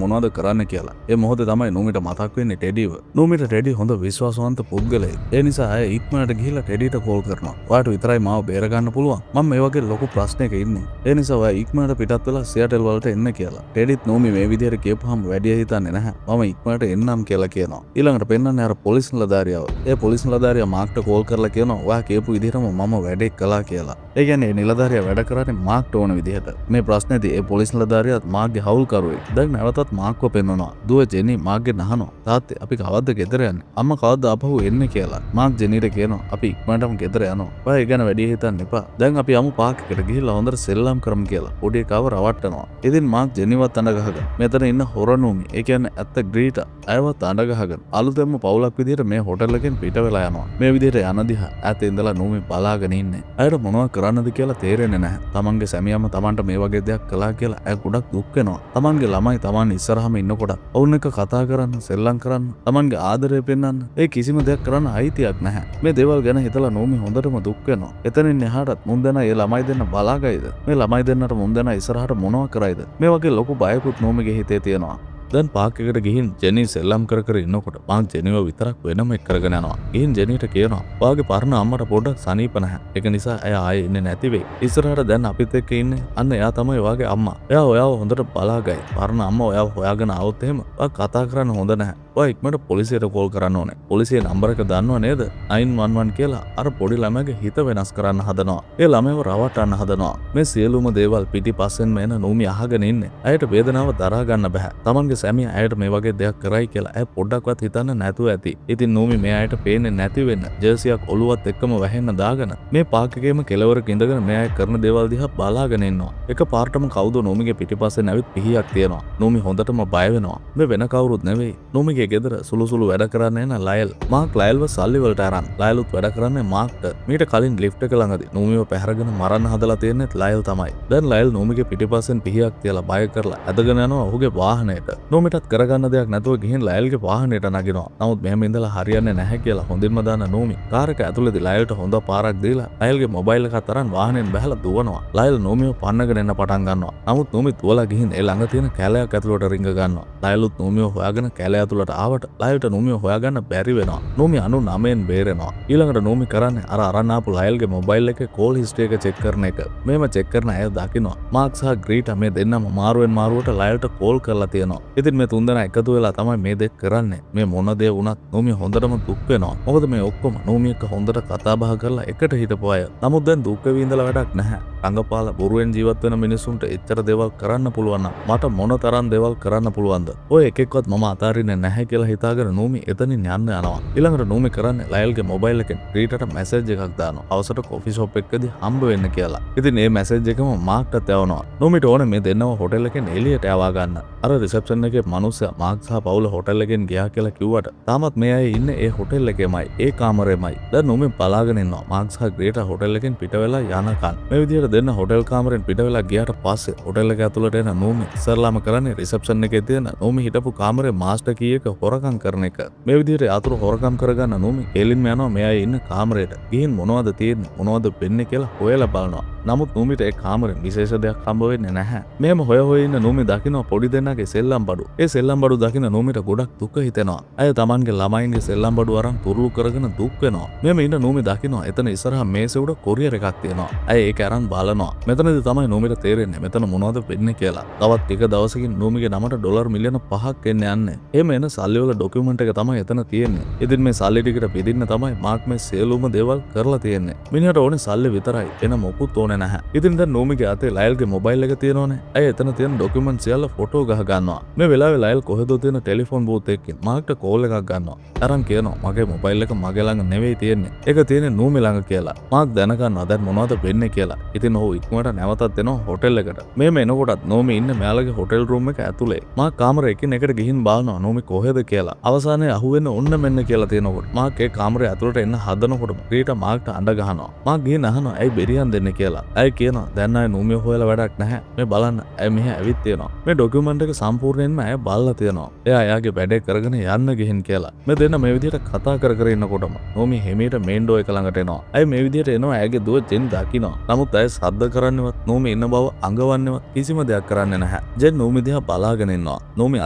Speaker 1: මොනවද කරන්න කියලා. ඒ මොහොතේ තමයි නෝමිට මතක් වෙන්නේ ටෙඩිව. නෝමිට ටෙඩි හොඳ විශ්වාසවන්ත පුද්ගලයෙක්. ඒ නිසා අය ඉක්මනට ගිහිල්ලා ටෙඩිට කෝල් කරනවා. ඔයාට විතරයි මාව බේර ගන්න පුළුවන්. මම මේ වගේ ලොකු ප්‍රශ්නයක ඉන්නේ. ඒ නිසා ඔයා ඉක්මනට පිටත් වෙලා සියටල් වලට එන්න කියලා. ටෙඩිත් නෝමි මේ විදිහට කියපුවාම වැඩි හිතන්නේ නැහැ. මම ඉක්මනට එන්නම් කියලා කියනවා. ඊළඟට පෙන්නන්නේ අර පොලිස් නිලධාරියව. ඒ පොලිස් නිලධාරියා මාක්ට කෝල් කරලා කියනවා ඔයා කියපු විදිහටම මම වැඩේ කළා කියලා. ඒ කියන්නේ නිලධාරියා වැඩ කරන්නේ මාක්ට ඕන විදිහට. මේ ප්‍රශ්නේදී ඒ පොලිස් නිලධාරියාත් මාක්ගේ හවුල්කරුවෙක්. දැන් නැවතත් මාක්ව පෙන්වනවා. දුව ජෙනි මාක්ගෙන් අහනවා තාත්තේ අපි කවද්ද ගෙදර යන්නේ? අම්මා කවද්ද ආපහු එන්නේ කියලා. මාක් ජෙනිට කියනවා අපි ඉක්මනටම ගෙදර යනවා. ඔයා ඒ ගැන වැඩි හිතන්න එපා. දැන් අපි යමු පාක් එකට ගිහිල්ලා හොඳට සෙල්ලම් කරමු කියලා. පොඩි එකව රවට්ටනවා. ඉතින් මාක් ජෙනිවත් අඬ ගහගෙන මෙතන ඉන්න හොරනෝමි ඒ කියන්නේ ඇත්ත ග්‍රීටා අයවත් අඬ ගහගෙන අලුතෙන්ම පවුලක් විදිහට මේ හොටල් එකෙන් පිට වෙලා යනවා. මේ විදිහට යන දිහා ඈත ඉඳලා නෝමි බලාගෙන ඉන්නේ. අයට මොනවද කරන්නද කියලා තේරෙන්නේ නැහැ. තමන්ගේ සැමියාම තමන්ට මේ වගේ දෙයක් කළා කියලා අය ගොඩක් දුක් වෙනවා. තමන්ගේ ළමයි තමන් ඉස්සරහම ඉන්නකොට ඔවුන් එක්ක කතා කරන්න, සෙල්ලම් කරන්න, තමන්ගේ ආදරය පෙන්වන්න ඒ කිසිම දෙයක් කරන්න අයිතියක් නැහැ. මේ දේවල් ගැන හිතලා නෝමි හොඳටම දුක් වෙනවා. එතනින් එහාටත් මුන් දෙනා ඒ ළමයි දෙන්න බලාගයිද? මේ ළමයි දෙන්නට මුන් දෙනා ඉස්සරහට මොනවා කරයිද? මේ වගේ ලොකු බයකුත් නෝමිගේ හිතේ තියෙනවා. දැන් පාක් එකට ගිහින් ජෙනි සෙල්ලම් කර කර ඉන්නකොට මාක් ජෙනිව විතරක් වෙනම එක් කරගෙන යනවා. ගිහින් ජෙනිට කියනවා "ඔයාගේ පරණ අම්මට පොඩ්ඩක් සනීප නැහැ. ඒක නිසා ඇය ආයේ ඉන්නේ නැති වෙයි. ඉස්සරහට දැන් අපිත් එක්ක ඉන්නේ අන්න එයා තමයි ඔයාගේ අම්මා. එයා ඔයාව හොඳට බලාගයි. පරණ අම්මා ඔයාව හොයාගෙන ආවොත් එහෙම ඔයා කතා කරන්න හොඳ නැහැ. ඔයා ඉක්මනට පොලිසියට කෝල් කරන්න ඕනේ. පොලිසියේ නම්බර එක දන්නව නේද? 911 කියලා අර පොඩි ළමයාගේ හිත වෙනස් කරන්න හදනවා. ඒ ළමයාව රවට්ටන්න හදනවා. මේ සියලුම දේවල් පිටිපස්සෙන්ම එන නෝමි අහගෙන ඉන්නේ. ඇයට වේදනාව දරා ගන්න බෑ. තමන්ගේ සැමියා ඇයට මේ වගේ දෙයක් කරයි කියලා ඇය පොඩ්ඩක්වත් හිතන්න නැතුව ඇති. ඉතින් නෝමි මේ ඇයට පේන්නේ නැති වෙන්න ජර්සියක් ඔලුවත් එක්කම වැහෙන්න දාගෙන මේ පාක් එකේම කෙළවරක ඉඳගෙන මේ අය කරන දේවල් දිහා බලාගෙන ඉන්නවා. එක පාර්ටම කවුද නෝමිගේ පිටිපස්සෙන් ඇවිත් පිහියක් තියෙනවා. නෝමි හොඳටම බය වෙනවා. මේ වෙන කවුරුත් නෙවෙයි. නෝමිගේ ගෙදර සුළු වැඩ කරන්න එන ලයල්. මාක් ලයල්ව සල්ලි වලට අරන්. ලයලුත් වැඩ කරන්නේ මාක්ට. මීට කලින් ලිෆ්ට් එක ළඟදී නෝමිව පැහැරගෙන මරන්න හදලා තියෙන්නේ ලයල් තමයි. දැන් ලයල් නෝමිගේ පිටිපස්සෙන් පිහියක් තියලා බය කරලා ඇදගෙන යනවා ඔහුගේ වාහනයට. නෝමිටත් කරගන්න දෙයක් නැතුව ගිහින් ලයල්ගේ වාහනයට නගිනවා. නමුත් මෙහෙම ඉඳලා හරියන්නේ නැහැ කියලා හොඳින්ම දාන නෝමි කාර් එක ඇතුළේදී ලයල්ට හොඳ පාරක් දීලා ලයල්ගේ මොබයිල් එකත් අරන් වාහනයෙන් බහලා දුවනවා. ලයල් නෝමිව පන්නගෙන එන්න පටන් ගන්නවා. නමුත් නෝමි තුවලා ගිහින් ඒ ළඟ තියෙන කැලයක් ඇතුළට රිංග ගන්නවා. ලයලුත් නෝමිව හොයාගෙන කැලය ඇතුළට ආවට ලයල්ට නෝමිව හොයාගන්න බැරි වෙනවා. නෝමි 99න් බේරෙනවා. ඊළඟට නෝමි කරන්නේ අර අරන් ආපු ලයල්ගේ මොබයිල් එකේ කෝල් හිස්ටරි එක චෙක් කරන එක. මේව චෙක් කරන අය දකිනවා මාක් සහ ග්‍රීටා මේ දෙන්නම මාරුවෙන් මාරුවට ලයල්ට කෝල් කරලා තියෙනවා. ඉතින් මේ තුන්දෙනා එකතු වෙලා තමයි මේ දෙක කරන්නේ. මේ මොන දේ වුණත් නෝමි හොඳටම දුක් වෙනවා. මොකද මේ ඔක්කොම නෝමි එක්ක හොඳට කතා බහ කරලා එකට හිටපු අය. නමුත් දැන් දුක් වෙවි ඉඳලා වැඩක් නැහැ. රංගපාල බොරුවෙන් ජීවත් වෙන මිනිසුන්ට එච්චර දේවල් කරන්න පුළුවන් නම් මට මොන තරම් දේවල් කරන්න පුළුවන්ද? ඔය එක එක්කවත් මම අතාරින්නේ නැහැ කියලා හිතාගෙන නූමි එතනින් යන්න යනවා. ඊළඟට නූමි කරන්නේ ලයල්ගේ මොබයිල් එකෙන් රීටට මැසේජ් එකක් දානවා. අවසර කොෆි ෂොප් එකකදී හම්බ වෙන්න කියලා. ඉතින් මේ මැසේජ් එකම මාක්ටත් යවනවා. නූමිට ඕනේ මේ දෙන්නව හොටෙල් එකෙන් එළියට යවා ගන්න. අර රිසෙප්ෂන් එකේ මිනිස්සයා මාක් සහ පවුල හොටෙල් එකෙන් ගියා කියලා කිව්වට තාමත් මේ අය ඉන්නේ ඒ හොටෙල් එකේමයි. ඒ කාමරේමයි. දැන් නූමි බලාගෙන ඉන්නවා. මාක් සහ ග්‍රේටා හොටෙල් එකෙන් පිට වෙලා යනකන්. මේ විදිහට දෙන්න හොටෙල් කාමරෙන් පිට වෙලා ගියාට පස්සේ හොටෙල් එක ඇතුළට එන නූමි ඉස්සරලාම කරන්නේ රිසෙප්ෂන් එකේ තියෙන නූමි හිටපු කාමරේ මාස්ටර් කී එක හොරකම් කරන එක. මේ විදිහට අතුරු හොරකම් කරගන්න නූමි කෙලින්ම යනවා මේ අය ඉන්න කාමරේට. ගිහින් මොනවද තියෙන්නේ මොනවද වෙන්නේ කියලා හොයලා බලනවා. නමුත් නූමිට ඒ කාමරෙන් විශේෂ දෙයක් හම්බ වෙන්නේ නැහැ. මෙහෙම හොය ඉන්න නූමි දකින්න පොඩි දෙන්නාගේ සෙල්ලම් බඩු. ඒ සෙල්ලම් බඩු දකින්න නූමිට ගොඩක් දුක හිතෙනවා. අය Tamanගේ ළමයින්ගේ සෙල්ලම් බඩු අරන් තුරුළු කරගෙන දුක් වෙනවා. මෙහෙම ඉන්න නූමි දකින්න එතන ඉස්සරහා මේසෙ උඩ කොරියර් එකක් තියෙනවා. අය ඒක අරන් බලනවා. මෙතනදී තමයි නූමිට තේරෙන්නේ මෙතන මොනවද වෙන්නේ කියලා. තවත් ටික දවසකින් නූමිගේ නමට ඩොලර් මිලියන 5ක් එන්න යන්නේ. එහෙම එන සල්ලි වල ඩොකියුමන්ට් එක තමයි එතන තියෙන්නේ. ඉතින් මේ සල්ලි ටිකට පිටින්න තමයි මාක් මේ සියලුම දේවල් කරලා තියෙන්නේ. මිනිහට ඕනේ සල්ලි විතරයි. එන මොකුත් ඕනේ නැහැ. ඉතින් දැන් නූමිගේ අතේ ලයල්ගේ මොබයිල් එක තියෙනවනේ. අය එතන තියෙන ඩොකියුමන්ට් සියල්ල ෆොටෝ ගහ ගන්නවා. මේ වෙලාවේ ලයල් කොහෙද තියෙන ටෙලිෆෝන් බූත් එකකින් මාක්ට කෝල් එකක් ගන්නවා. අරන් කියනවා මගේ මොබයිල් එක මගේ ළඟ නෙවෙයි තියෙන්නේ. ඒක තියෙන්නේ නූමි ළඟ කියලා. මාක් දැනගන්නවා දැන් මොනවද වෙන්නේ කියලා. ඉතින් ඔහු ඉක්මනට නැවතත් එනවා හොටෙල් එකට. මේම එනකොටත් නූමි ඉන්නේ මෙයාලගේ හොටෙල් රූම් එක ඇතුලේ. මාක් කාමරේ එකින් එකට ගිහින් බලනවා නූමි කොහෙද කියලා. අවසානයේ අහුවෙන්න ඔන්න මෙන්න කියලා තියෙනකොට මාක් ඒ කාමරේ ඇතුලට එන්න හදනකොට රීටා මාක්ට අඬ ගහනවා. මාක් ගිහින් අහනවා ඇයි බෙරියන් දෙන්නේ කියලා. ඇයි කියනවා දැන් ආයේ නූමිය හොයලා වැඩක් නැහැ. මේ බලන්න ඇයි මෙහෙ ඇවිත් තියෙනවා. මේ ඩොකියුමන්ට් එක සම්පූර්ණයෙන්ම ඇය බලලා තියෙනවා. එයා එයාගේ වැඩේ කරගෙන යන්න ගිහින් කියලා. මේ දෙන්න මේ විදිහට කතා කර ඉන්නකොටම නූමි හිමීට මේන් ඩෝ එක ළඟට එනවා. ඇයි මේ විදිහට එනවා ඇයගේ දුව ජෙන් දකිනවා. නමුත් ඇය සද්ද කරන්නවත් නූමි ඉන්න බව අඟවන්නවත් කිසිම දෙයක් කරන්නේ නැහැ. ජෙන් නූමි දිහා බලාගෙන ඉන්නවා. නූමි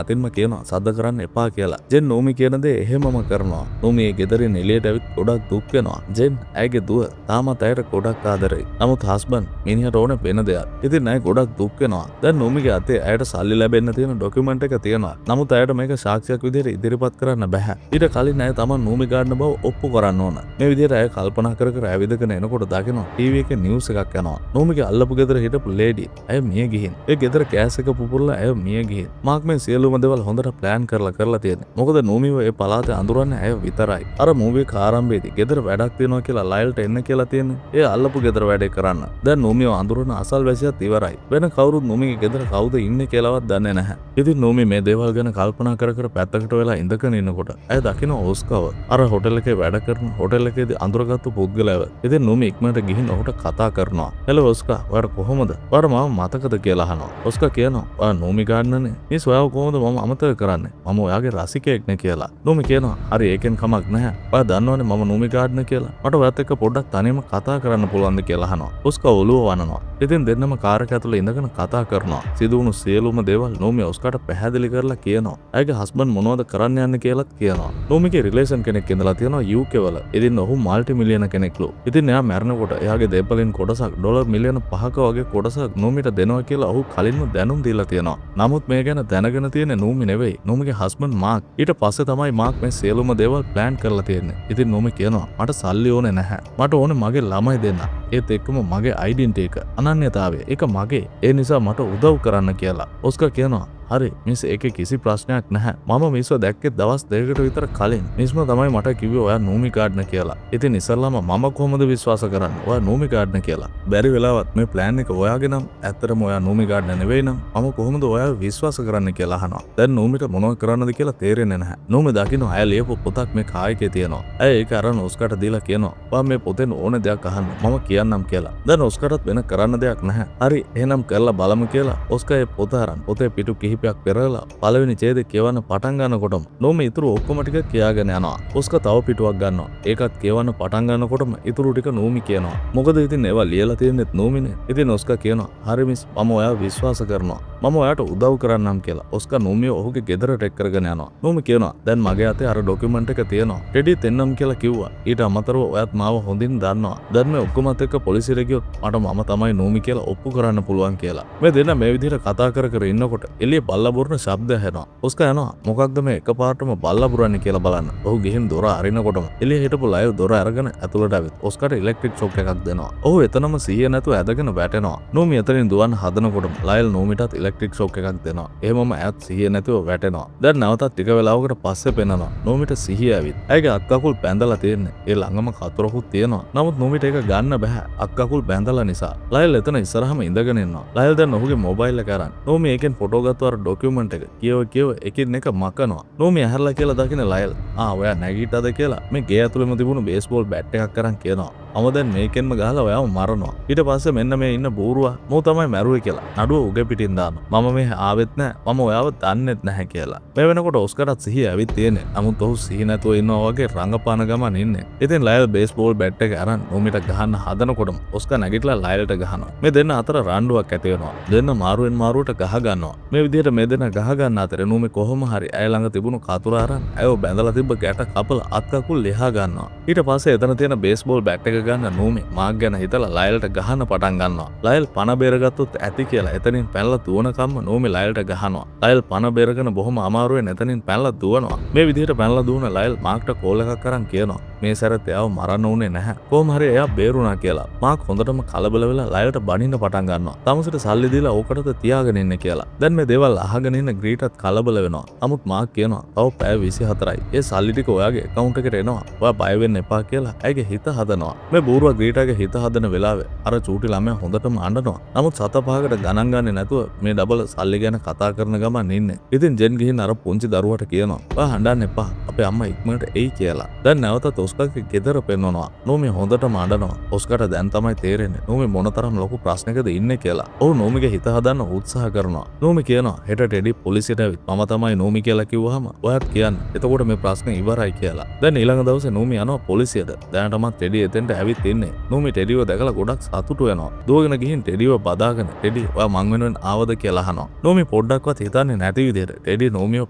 Speaker 1: අතින්ම කියනවා සද්ද කරන්න එපා කියලා. ජෙන් නූමි කියන දේ එහෙමම කරනවා. නූමි ඒ ගෙදරින් එළියට ඇවිත් ගොඩක් දුක් වෙනවා. ජෙන් ඇයගේ දුව තාමත් ඇයට ගොඩක් ආදරෙයි. නමුත් හස්බන්ඩ් මිනිහට ඕනේ වෙන දෙයක්. ඉතින් ඇය ගොඩක් දුක් වෙනවා. දැන් නූමිගේ අතේ ඇයට සල්ලි ලැබෙන්න තියෙන ඩොකියුමන්ට් එක තියෙනවා. නමුත් ඇයට මේක සාක්ෂියක් විදිහට ඉදිරිපත් කරන්න බෑ. ඊට කලින් ඇය තමන් නූමි ගන්න බව ඔප්පු කරන්න ඕන. මේ විදිහට ඇය කල්පනා කර ඇවිදගෙන එනකොට දකිනවා ටීවී එකේ නිවුස් එකක් යනවා. නූමිගේ අල්ලපු ගෙදර හිටපු ලේඩි ඇය මිය ගිහින්. ඒ ගෙදර කෑස් එක පුපුරලා ඇය මිය ගිහින්. මාක් මේ සියලුම දේවල් හොඳට ප්ලෑන් කරලා තියෙන්නේ. මොකද නූමිව ඒ පළාතේ අඳුරන්නේ ඇය විතරයි. අර මූවී එක ආරම්භයේදී ගෙදර වැඩක් තියෙනවා කියලා ලයල්ට එන්න කියලා තියෙන්නේ. ඒ අල්ලපු ගෙදර වැඩේ කරන්න. දැන් නූමිව අඳුරන අසල්වැසියත් ඉවරයි. වෙන කවුරුත් නූමිගේ ගෙදර කවුද ඉන්නේ කියලාවත් දන්නේ නැහැ. ඉතින් නූමි මේ දේවල් ගැන කල්පනා කර පැත්තකට වෙලා ඉඳගෙන ඉන්නකොට ඇය දකින්න ඕස්කාව. අර හොටෙල් එකේ වැඩ කරන හොටෙල් එකේදී අඳුරගත්තු පුද්ගලයාව. ඉතින් නූමි ඉක්මනට ගිහින් ඔහුට කතා කරනවා. "හෙලෝ ඔස්කා, ඔයාට කොහොමද? ඔයාට මම මතකද?" කියලා අහනවා. ඔස්කා කියනවා, "ඔයා නූමි ගාඩ්නනේ. මිස් ඔයාව කොහොමද මම අමතක කරන්නේ? මම ඔයාගේ රසිකයෙක් නේ" කියලා. නූමි කියනවා, "හරි ඒකෙන් කමක් නැහැ. ඔයා දන්නවනේ මම නූමි ගාඩ්න කියලා. මට ඔයත් එක්ක පොඩ්ඩක් තනියම කතා කරන්න පුළුවන්ද?" කියලා අහනවා. ඔස්කා ඔළුව වනනවා. ඉතින් දෙන්නම කාර් එක ඇතුලේ ඉඳගෙන කතා කරනවා. සිදුවුණු සියලුම දේවල් නූමි ඔස්කාට පැහැදිලි කරලා කියනවා. ඇයගේ හස්බන්ඩ් මොනවද කරන්න යන්නේ කියලාත් කියනවා. නූමිගේ රිලේෂන් කෙනෙක් ඉඳලා තියෙනවා UK වල. ඉතින් ඔහු মালටි මිලියන කෙනෙක්ලු. ඉතින් එයා මැරෙනකොට එයාගේ දෙපලින් කොටසක් ඩොලර් මිලියන 5ක වගේ කොටසක් නූමිට දෙනවා කියලා ඔහු කලින්ම දැනුම් දීලා තියෙනවා. නමුත් මේ ගැන දැනගෙන තියෙන්නේ නූමි නෙවෙයි. නූමිගේ හස්බන්ඩ් මාක්. ඊට පස්සේ තමයි මාක් මේ සියලුම දේවල් ප්ලෑන් කරලා තියෙන්නේ. ඉතින් නූමි කියනවා මට සල්ලි ඕනේ නැහැ. මට ඕනේ මගේ ළමයි දෙන්න. ඒත් එක්කම මගේ ඩෙන්ටිටි එක අනන්‍යතාවය ඒක මගේ. ඒ නිසා මට උදව් කරන්න කියලා. ඔස්කා කියනවා හරි මිස් ඒකේ කිසි ප්‍රශ්නයක් නැහැ. මම මිස්ව දැක්කේ දවස් දෙකකට විතර කලින්. මිස්ම තමයි මට කිව්වේ ඔයා නූමි ගාඩ්න කියලා. ඉතින් ඉස්සල්ලාම මම කොහොමද විශ්වාස කරන්නේ ඔයා නූමි ගාඩ්න කියලා. බැරි වෙලාවත් මේ ප්ලෑන් එක ඔයාගේ නම් ඇත්තටම ඔයා නූමි ගාඩ්න නෙවෙයි නම් මම කොහොමද ඔයාව විශ්වාස කරන්න කියලා අහනවා. දැන් නූමිට මොනවද කරන්නද කියලා තේරෙන්නේ නැහැ. නූමි දකින්න අය ලියපු පොතක් මේ කායකේ තියෙනවා. ඇය ඒක අරන් ඔස්කාට දීලා කියනවා ඔයා මේ පොතෙන් ඕන දෙයක් අහන්න මම කියන්නම් කියලා. දැන් ඔස්කාටත් වෙන කරන්න දෙයක් නැහැ. හරි එහෙනම් කරලා බලමු කියලා ඔස්කා ඒ පොත අරන් පොතේ පිටු කිහිපයක් පෙරලා පළවෙනි ඡේදය කියවන්න පටන් ගන්නකොටම නූමි ඉතුරු ඔක්කොම ටික කියාගෙන යනවා. ඔස්කා තව පිටුවක් ගන්නවා. ඒකත් කියවන්න පටන් ගන්නකොටම ඉතුරු ටික නූමි කියනවා. මොකද ඉතින් ඒවා ලියලා තියෙන්නේත් නූමිනේ. ඉතින් ඔස්කා කියනවා හරි මිස් මම ඔයාව විශ්වාස කරනවා. මම ඔයාට උදව් කරන්නම් කියලා. ඔස්කා නූමිව ඔහුගේ ගෙදරට එක් කරගෙන යනවා. නූමි කියනවා දැන් මගේ අතේ අර ඩොකියුමන්ට් එක තියෙනවා. ටෙඩිත් එන්නම් කියලා කිව්වා. ඊට අමතරව ඔයත් මාව හොඳින් දන්නවා. දැන් මේ ඔක්කොමත් එක්ක පොලිසියට ගියොත් මට මම තමයි නූමි කියලා ඔප්පු කරන්න පුළුවන් කියලා. මේ දෙන්න මේ විදිහට කතා කර ඉන්නකොට එළිය බල්ලා බුරන ශබ්දය ඇහෙනවා. ඔස්කා යනවා මොකක්ද මේ එකපාරටම බල්ලා බුරන්නේ කියලා බලන්න. ඔහු ගිහින් දොර අරිනකොටම එළිය හිටපු ලයිව් දොර අරගෙන ඇතුළට ඇවිත් ඔස්කාට ඉලෙක්ට්‍රික් ෂොක් එකක් දෙනවා. ඔහු එතනම සිහිය නැතුව ඇදගෙන වැටෙනවා. නෝමි එතනින් දුවන්න හදනකොටම ලයිල් නෝමිටත් ඉලෙක්ට්‍රික් ෂොක් එකක් දෙනවා. එහෙමම ඈත් සිහිය නැතුව වැටෙනවා. දැන් නැවතත් ටික වෙලාවකට පස්සේ පෙනෙනවා නෝමිට සිහිය ඇවිත්. ඇයිගේ අත් කකුල් බැඳලා තියෙන්නේ. ඒ ළඟම කතරකුත් තියෙනවා. නමුත් නෝමිට ඒක ගන්න බෑ. අත් කකුල් බැඳලා නිසා. ලයිල් එතන ඉස්සරහම ඉඳගෙන ඉන්නවා. ලයිල් දැන් ඔහුගේ මොබයිල් එක අරන් නෝමි එකෙන් ෆොටෝ ගත්ත අර ඩොකියුමන්ට් එක කියව එකින් එක මකනවා. නෝමි ඇහැරලා කියලා දකින්න ලයිල් ඔයා නැගිට්ටද කියලා මේ ගේ ඇතුළෙම තිබුණු බේස්බෝල් බැට් එකක් අරන් කියනවා. මම දැන් මේකෙන්ම ගහලා ඔයාව මරනවා. ඊට පස්සේ මෙන්න මේ ඉන්න බූරුවා මෝ තමයි මැරුවේ කියලා නඩුව උගේ පිටින් දානවා. මම මේ ආවෙත් නැහැ. මම ඔයාව දන්නෙත් නැහැ කියලා. මේ වෙනකොට ඔස්කරත් සිහිය ඇවිත් තියෙන්නේ. නමුත් ඔහු සිහිය නැතුව ඉන්නවා වගේ රංගපාන ගමන් ඉන්නේ. ඉතින් ලයිල් බේස්බෝල් බැට් එක අරන් නෝමිට ගහන්න හදනකොටම ඔස්කා නැගිටලා ලයිල්ට ගහනවා. මේ දෙන්න අතර රණ්ඩුවක් ඇති වෙනවා. දෙන්න මාරුවෙන් මාරුවට ගහ ගන්නවා. මේ විදිහට මේ දෙන්න ගහ ගන්න අතරේ නෝමි කොහොම හරි ඇය ළඟ තිබුණු කතුර අරන් ඇයව බැඳලා තිබ්බ ගැට කපලා අත් කකුල් ලිහා ගන්නවා. ඊට පස්සේ එතන තියෙන බේස්බෝල් බැට් එක ගන්න නෝමි මාක් ගැන හිතලා ලයිල්ට ගහන්න පටන් ගන්නවා. ලයිල් පණ බේරගත්තොත් ඇති කියලා එතනින් පැනලා දුවනකම්ම නෝමි ලයිල්ට ගහනවා. ලයිල් පණ බේරගෙන බොහොම අමාරුවෙන් එතනින් පැනලා දුවනවා. මේ විදිහට පැනලා දුවන ලයිල් මාක්ට කෝල් එකක් අරන් කියනවා මේ සැරත් එයාව මරන්න උනේ නැහැ. කොහොම හරි එයා බේරුණා කියලා. මාක් හොඳටම කලබල වෙලා ලයිල්ට බනින්න පටන් ගන්නවා. තමසට සල්ලි දීලා ඕකටද තියාගෙන ඉන්න කියලා. දැන් මේ දේවල් අහගෙන ඉන්න ග්‍රීටත් කලබල වෙනවා. නමුත් මාක් කියනවා තව පැය 24යි. ඒ සල්ලි ටික ඔයාගේ account එකට එනවා. ඔයා බය වෙන්න එපා කියලා ඇයිගේ හිත හදනවා. මේ බූරුවා ග්‍රීටාගේ හිත හදන වෙලාවේ අර චූටි ළමයා හොඳටම අඬනවා. නමුත් සත පහකට ගණන් ගන්නේ නැතුව මේ ඩබල් සල්ලි ගැන කතා කරන ගමන් ඉන්නේ. ඉතින් ජෙන් ගිහින් අර පුංචි දරුවට කියනවා ඔයා හඬන්න එපා. අපේ අම්මා ඉක්මනට එයි කියලා. දැන් නැවතත් ඔස්කාගේ ගෙදර පෙන්නනවා. නෝමි හොඳටම අඬනවා. ඔස්කාට දැන් තමයි තේරෙන්නේ නෝමි මොනතරම් ලොකු ප්‍රශ්නයකද ඉන්නේ කියලා. ඔහු නෝමිගේ හිත හදන්න උත්සාහ කරනවා. නෝමි කියනවා හෙට ටෙඩි පොලිසියට ඇවිත් මම තමයි නෝමි කියලා කිව්වහම ඔයාත් කියන්න. එතකොට මේ ප්‍රශ්නේ ඉවරයි කියලා. දැන් ඊළඟ දවසේ නෝමි යනවා පොලිසියට. දැනටමත් ටෙඩි එතෙන්ට ඇවිත් ඉන්නේ. නෝමි ටෙඩිව දැකලා ගොඩක් සතුටු වෙනවා. දුවගෙන ගිහින් ටෙඩිව බදාගෙන ටෙඩි ඔයා මං වෙනුවෙන් ආවද කියලා අහනවා. නෝමි පොඩ්ඩක්වත් හිතන්නේ නැති විදිහට ටෙඩි නෝමිව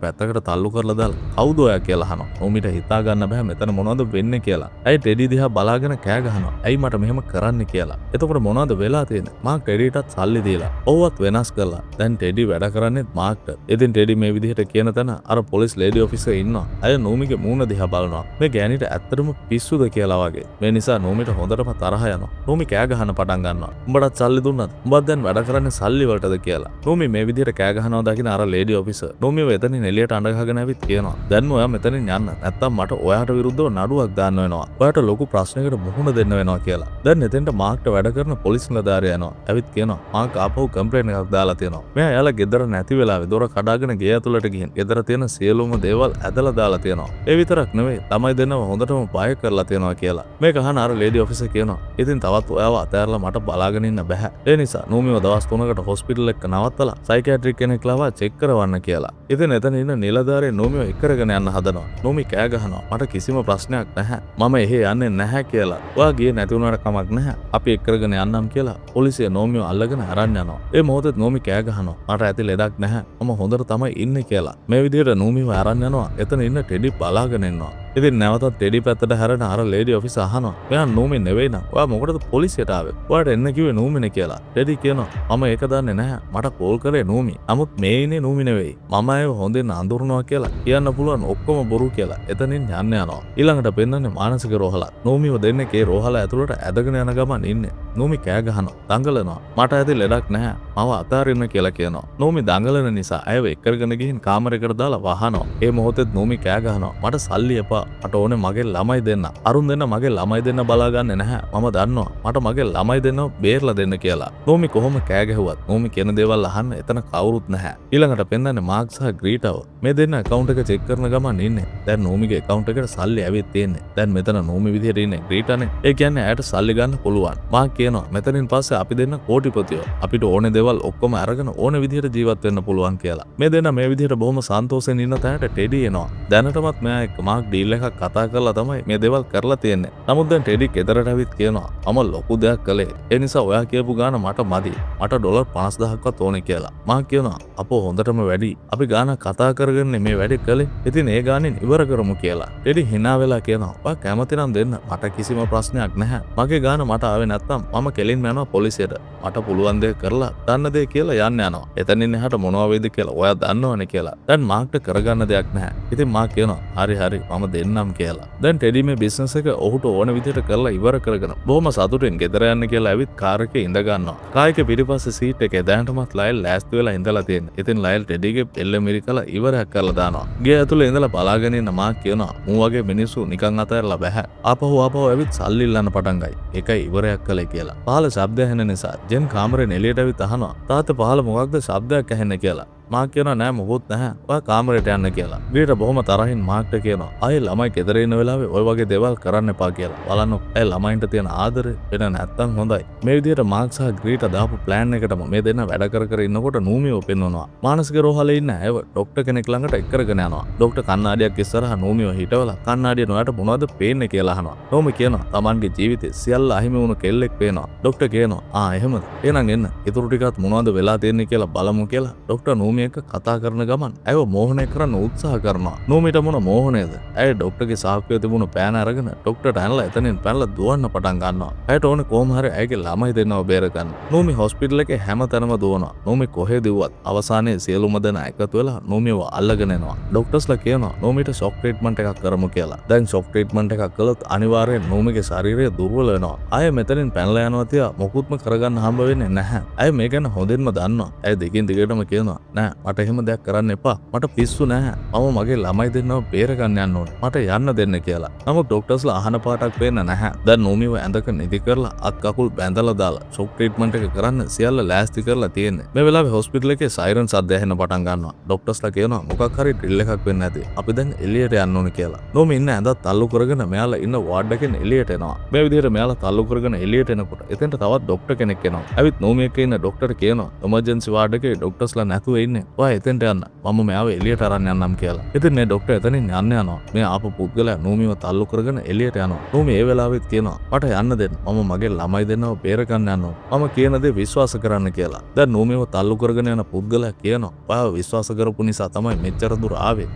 Speaker 1: පැත්තකට තල්ලු කරලා දාලා කවුද ඔයා කියලා අහනවා. නෝමිට හිතා ගන්න බෑ මෙතන මොනවද වෙන්නේ කියලා. ඇයි ටෙඩි දිහා බලාගෙන කෑ ගහනවා. ඇයි මට මෙහෙම කරන්න කියලා. එතකොට මොනවද වෙලා තියෙන්නේ? මාක් ටෙඩිටත් සල්ලි දීලා ඔව්වත් වෙනස් කළා. දැන් ටෙඩි වැඩ කරන්නේත් මාක්ට. ඉතින් ටෙඩි මේ විදිහට කියන තැන අර පොලිස් ලේඩි ඔෆිසර් ඉන්නවා. අය නෝමිගේ මූණ දිහා බලනවා. මේ ගෑණිට ඇත්තටම පිස්සුද කියලා වගේ. මේ නිසා නෝමිට හොඳටම තරහ යනවා. නෝමි කෑ ගහන්න පටන් ගන්නවා. උඹටත් සල්ලි දුන්නත් උඹත් දැන් වැඩ කරන්නේ සල්ලි වලටද කියලා. නෝමි මේ විදිහට කෑ ගහනවා දකින්න අර ලේඩි ඔෆිසර් නෝමිව එතනින් එළියට අඬ ගහගෙන ඇවිත් කියනවා. දැන් ඔයා මෙතනින් යන්න. නැත්තම් මට ඔයාට විරුද්ධව නඩුවක් දාන්න වෙනවා. ඔයාට ලොකු ප්‍රශ්නයකට මුහුණ දෙන්න වෙනවා කියලා. දැන් එතෙන්ට මාක්ට වැඩ කරන පොලිස් නිලධාරියා යනවා. ඇවිත් කියනවා මාක් ආපහු කම්ප්ලේන්ට් එකක් දාලා තියෙනවා. මෙයා එයාලා ගෙදර නැති වෙලාවේ දොර කඩාගෙන ගේ ඇතුළට ගිහින් ගෙදර තියෙන සියලුම දේවල් ඇදලා දාලා තියෙනවා. ඒ විතරක් නෙවෙයි ළමයි දෙන්නව හොඳටම බය කරලා තියෙනවා කියලා. මේක අහන අර ලේඩි ඔෆිසර් කියනවා ඉතින් තවත් ඔයාව අතෑරලා මට බලාගෙන ඉන්න බෑ. ඒ නිසා නෝමිව දවස් 3කට හොස්පිටල් එක නවත්තලා සයිකියාට්‍රික් කෙනෙක් ලවා චෙක් කරවන්න කියලා. ඉතින් එතන ඉන්න නිලධාරියා නෝමිව එක්කරගෙන යන්න හදනවා. නෝමි කෑ ගහනවා මට කිසිම ප්‍රශ්නයක් නැහැ. මම එහෙ යන්නේ නැහැ කියලා. ඔයා ගියේ නැති වුණාට කමක් නැහැ. අපි එක්කරගෙන යන්නම් කියලා පොලිසිය නෝමිව අල්ලගෙන අරන් යනවා. ඒ මොහොතේ නෝමි කෑ ගහනවා මට ඇති ලෙඩක් නැහැ. මම හොඳට තමයි ඉන්නේ කියලා. මේ විදිහට නෝමිව අරන් යනවා. එතන ඉන්න ටෙඩි බලාගෙන ඉන්නවා. ඉතින් නැවතත් ටෙඩි පැත්තට හැරෙන අර ලේඩි ඔෆිසර් අහනවා මෙයා නෝමි නෙවෙයි නං ඔයා මොකටද පොලිසියට ආවේ ඔයාට එන්න කිව්වේ නෝමිනේ කියලා ටෙඩි කියනවා මම ඒක දන්නේ නැහැ මට කෝල් කරේ නෝමි නමුත් මේ ඉන්නේ නෝමි නෙවෙයි මම අයව හොඳින් අඳුරනවා කියලා කියන්න පුළුවන් ඔක්කොම බොරු කියලා එතනින් යන්න යනවා ඊළඟට පෙන්නන්නේ මානසික රෝහල නෝමිව දෙන්නේ කේ රෝහල ඇතුළට ඇදගෙන යන ගමන් ඉන්නේ නෝමි කෑ ගහනවා දඟලනවා මට ඇති ලෙඩක් නැහැ මම අතාරින්න කියලා කියනවා නෝමි දඟලන නිසා අයව එක්කරගෙන ගිහින් කාමරයකට දාලා වහනවා ඒ මොහොතේ නෝමි කෑ ගහනවා මට සල්ලි එපා මට ඕනේ මගේ ළමයි දෙන්න අරුන් දෙන්න මගේ ළමයි දෙන්න බලාගන්නේ නැහැ මම දන්නවා මට මගේ ළමයි දෙන්නව බේරලා දෙන්න කියලා නෝමි කොහොම කෑ ගැහුවත් නෝමි කියන දේවල් අහන්න එතන කවුරුත් නැහැ ඊළඟට පෙන්නන්නේ මාක් සහ ග්‍රීටව මේ දෙන්න account එක චෙක් කරන ගමන් ඉන්නේ දැන් නෝමිගේ account එකට සල්ලි ඇවිත් තියෙන්නේ දැන් මෙතන නෝමි විදිහට ඉන්නේ ග්‍රීටානේ ඒ කියන්නේ ඇයට සල්ලි ගන්න පුළුවන් මාක් කියනවා මෙතනින් පස්සේ අපි දෙන්න කෝටිපතියෝ අපිට ඕනේ දේවල් ඔක්කොම අරගෙන ඕනේ විදිහට ජීවත් වෙන්න පුළුවන් කියලා මේ දෙන්න මේ විදිහට බොහොම සන්තෝෂෙන් ඉන්න තැනට ටෙඩි එනවා දැනටමත් මෙයා එක්ක මාක් ඩීල් ඩ්‍රිල් එකක් කතා කරලා තමයි මේ දේවල් කරලා තියෙන්නේ. නමුත් දැන් ටෙඩි ගෙදරට ඇවිත් කියනවා මම ලොකු දෙයක් කළේ. ඒ නිසා ඔයා කියපු ගාන මට මදි. මට ඩොලර් 50000ක්වත් ඕනේ කියලා. මම කියනවා අපෝ හොඳටම වැඩි. අපි ගාන කතා කරගෙන මේ වැඩේ කළේ. ඉතින් ඒ ගානෙන් ඉවර කරමු කියලා. ටෙඩි hina වෙලා කියනවා ඔයා කැමති නම් දෙන්න. මට කිසිම ප්‍රශ්නයක් නැහැ. මගේ ගාන මට ආවේ නැත්තම් මම කෙලින්ම යනවා පොලිසියට. මට පුළුවන් දේ කරලා දන්න දේ කියලා යන්න යනවා. එතනින් එහාට මොනවා වෙයිද කියලා ඔයා දන්නවනේ කියලා. දැන් මාක්ට කරගන්න දෙයක් නැහැ. ඉතින් මා කියනවා හරි හරි මම දෙන්නම් කියලා. දැන් ටෙඩි මේ බිස්නස් එක ඔහුට ඕන විදිහට කරලා ඉවර කරගෙන බොහොම සතුටින් ගෙදර යන්න කියලා ඇවිත් කාර් එකේ ඉඳ ගන්නවා. කාර් එකේ පිටිපස්සේ සීට් එකේ දැනටමත් ලයල් ලෑස්ති වෙලා ඉඳලා තියෙනවා. ඉතින් ලයල් ටෙඩිගේ පෙල්ල මිරිකලා ඉවරයක් කරලා දානවා. ගේ ඇතුලේ ඉඳලා බලාගෙන ඉන්න මාක් කියනවා මූ වගේ මිනිස්සු නිකන් අතහැරලා බෑ. ආපහු ඇවිත් සල්ලි ඉල්ලන්න පටන් ගයි. ඒකයි ඉවරයක් කළේ කියලා. පහළ ශබ්ද ඇහෙන නිසා ජෙන් කාමරෙන් එළියට ඇවිත් අහනවා තාත්තා පහළ මොකක්ද ශබ්දයක් ඇහෙන්නේ කියලා. මාක් කියනවා නෑ මොකුත් නැහැ. ඔයා කාමරයට යන්න කියලා. ග්‍රීට බොහොම තරහින් මාක්ට කියනවා ආයේ ළමයි ගෙදර ඉන්න වෙලාවේ ඔය වගේ දේවල් කරන්න එපා කියලා. බලන්න ඒ ළමයින්ට තියෙන ආදරේ වෙන නැත්තම් හොඳයි. මේ විදිහට මාක් සහ ග්‍රීට දාපු ප්ලෑන් එකටම මේ දෙන්න වැඩ කර ඉන්නකොට නූමියෝ පෙන්වනවා. මානසික රෝහලේ ඉන්න ඇයව ડોක්ටර් කෙනෙක් ළඟට එක්කරගෙන යනවා. ડોක්ටර් කණ්ණාඩියක් ඉස්සරහා නූමියෝ හිටවලා කණ්ණාඩිය නොයට මොනවද පේන්නේ කියලා අහනවා. නූමි කියනවා Tamanගේ ජීවිතේ සියල්ල අහිමි වුණු කෙල්ලෙක් පේනවා. ડોක්ටර් කියනවා එහෙමද? එහෙනම් එන්න. ඊටු ටිකත් මොනවද වෙලා තියෙන්නේ කියලා බලමු කියලා ડોක්ටර් නූමි එක කතා කරන ගමන් ඇයව මෝහනය කරන්න උත්සාහ කරනවා. නූමිට මොන මෝහනයද? ඇය ડોක්ටර්ගේ සාක්කුවේ තිබුණු පෑන අරගෙන ડોක්ටර්ට ඇනලා එතනින් පැනලා දුවන්න පටන් ගන්නවා. ඇයට ඕනේ කොහොම හරි ඇයගේ ළමයි දෙන්නව බේර ගන්න. නූමි හොස්පිටල් එකේ හැමතැනම දුවනවා. නූමි කොහෙ දිව්වත් අවසානයේ සියලුම දෙනා එකතු වෙලා නූමිව අල්ලගෙන එනවා. ડોක්ටර්ස්ලා කියනවා නූමිට ෂොක් ට්‍රීට්මන්ට් එකක් කරමු කියලා. දැන් ෂොක් ට්‍රීට්මන්ට් එකක් කළොත් අනිවාර්යයෙන් නූමිගේ ශරීරය දුර්වල වෙනවා. ආයෙ මෙතනින් පැනලා යනවා තියා මොකුත්ම කරගන්න හම්බ වෙන්නේ නැහැ. ඇය මේ ගැන හොඳින්ම දන්නවා. ඇය දිගින් දිගටම කියනවා නෑ මට එහෙම දෙයක් කරන්න එපා. මට පිස්සු නැහැ. මම මගේ ළමයි දෙන්නව බේර ගන්න යන්න ඕනේ. මට යන්න දෙන්න කියලා. නමුත් ડોක්ටර්ස්ලා අහන පාටක් පේන්න නැහැ. දැන් නූමිව ඇඳක නිදි කරලා අත් කකුල් බැඳලා දාලා ෂොක් ට්‍රීට්මන්ට් එක කරන්න සියල්ල ලෑස්ති කරලා තියෙන්නේ. මේ වෙලාවේ හොස්පිටල් එකේ සයිරන් සද්ද ඇහෙන්න පටන් ගන්නවා. ડોක්ටර්ස්ලා කියනවා මොකක් හරි ඩ්‍රිල් එකක් වෙන්න ඇති. අපි දැන් එළියට යන්න ඕනේ කියලා. නූමි ඉන්න ඇඳත් තල්ලු කරගෙන මෙයාලා ඉන්න වෝඩ් එකෙන් එළියට එනවා. මේ විදිහට මෙයාලා තල්ලු කරගෙන එළියට එනකොට එතෙන්ට තවත් ડોක්ටර් කෙනෙක් එනවා. ඇවිත් නූමි එක්ක ඉන්න ડોක්ටර් කියනවා එමර්ජන්සි වෝඩ් එකේ ડોක්ටර්ස්ලා නැතුව ඉන්නේ. ඔයා එතෙන්ට යන්න. මම මෙයාව එළියට අරන් යන්නම් කියලා. ඉතින් මේ ડોක්ටර් එතනින් යන්න යනවා. මේ ආපු පුද්ගලයා නූමිව තල්ලු කරගෙන එළියට යනවා. නූමි ඒ වෙලාවෙත් කියනවා මට යන්න දෙන්න. මම මගේ ළමයි දෙන්නව බේර ගන්න යනවා. මම කියන දේ විශ්වාස කරන්න කියලා. දැන් නූමිව තල්ලු කරගෙන යන පුද්ගලයා කියනවා ඔයාව විශ්වාස කරපු නිසා තමයි මෙච්චර දුර ආවේ.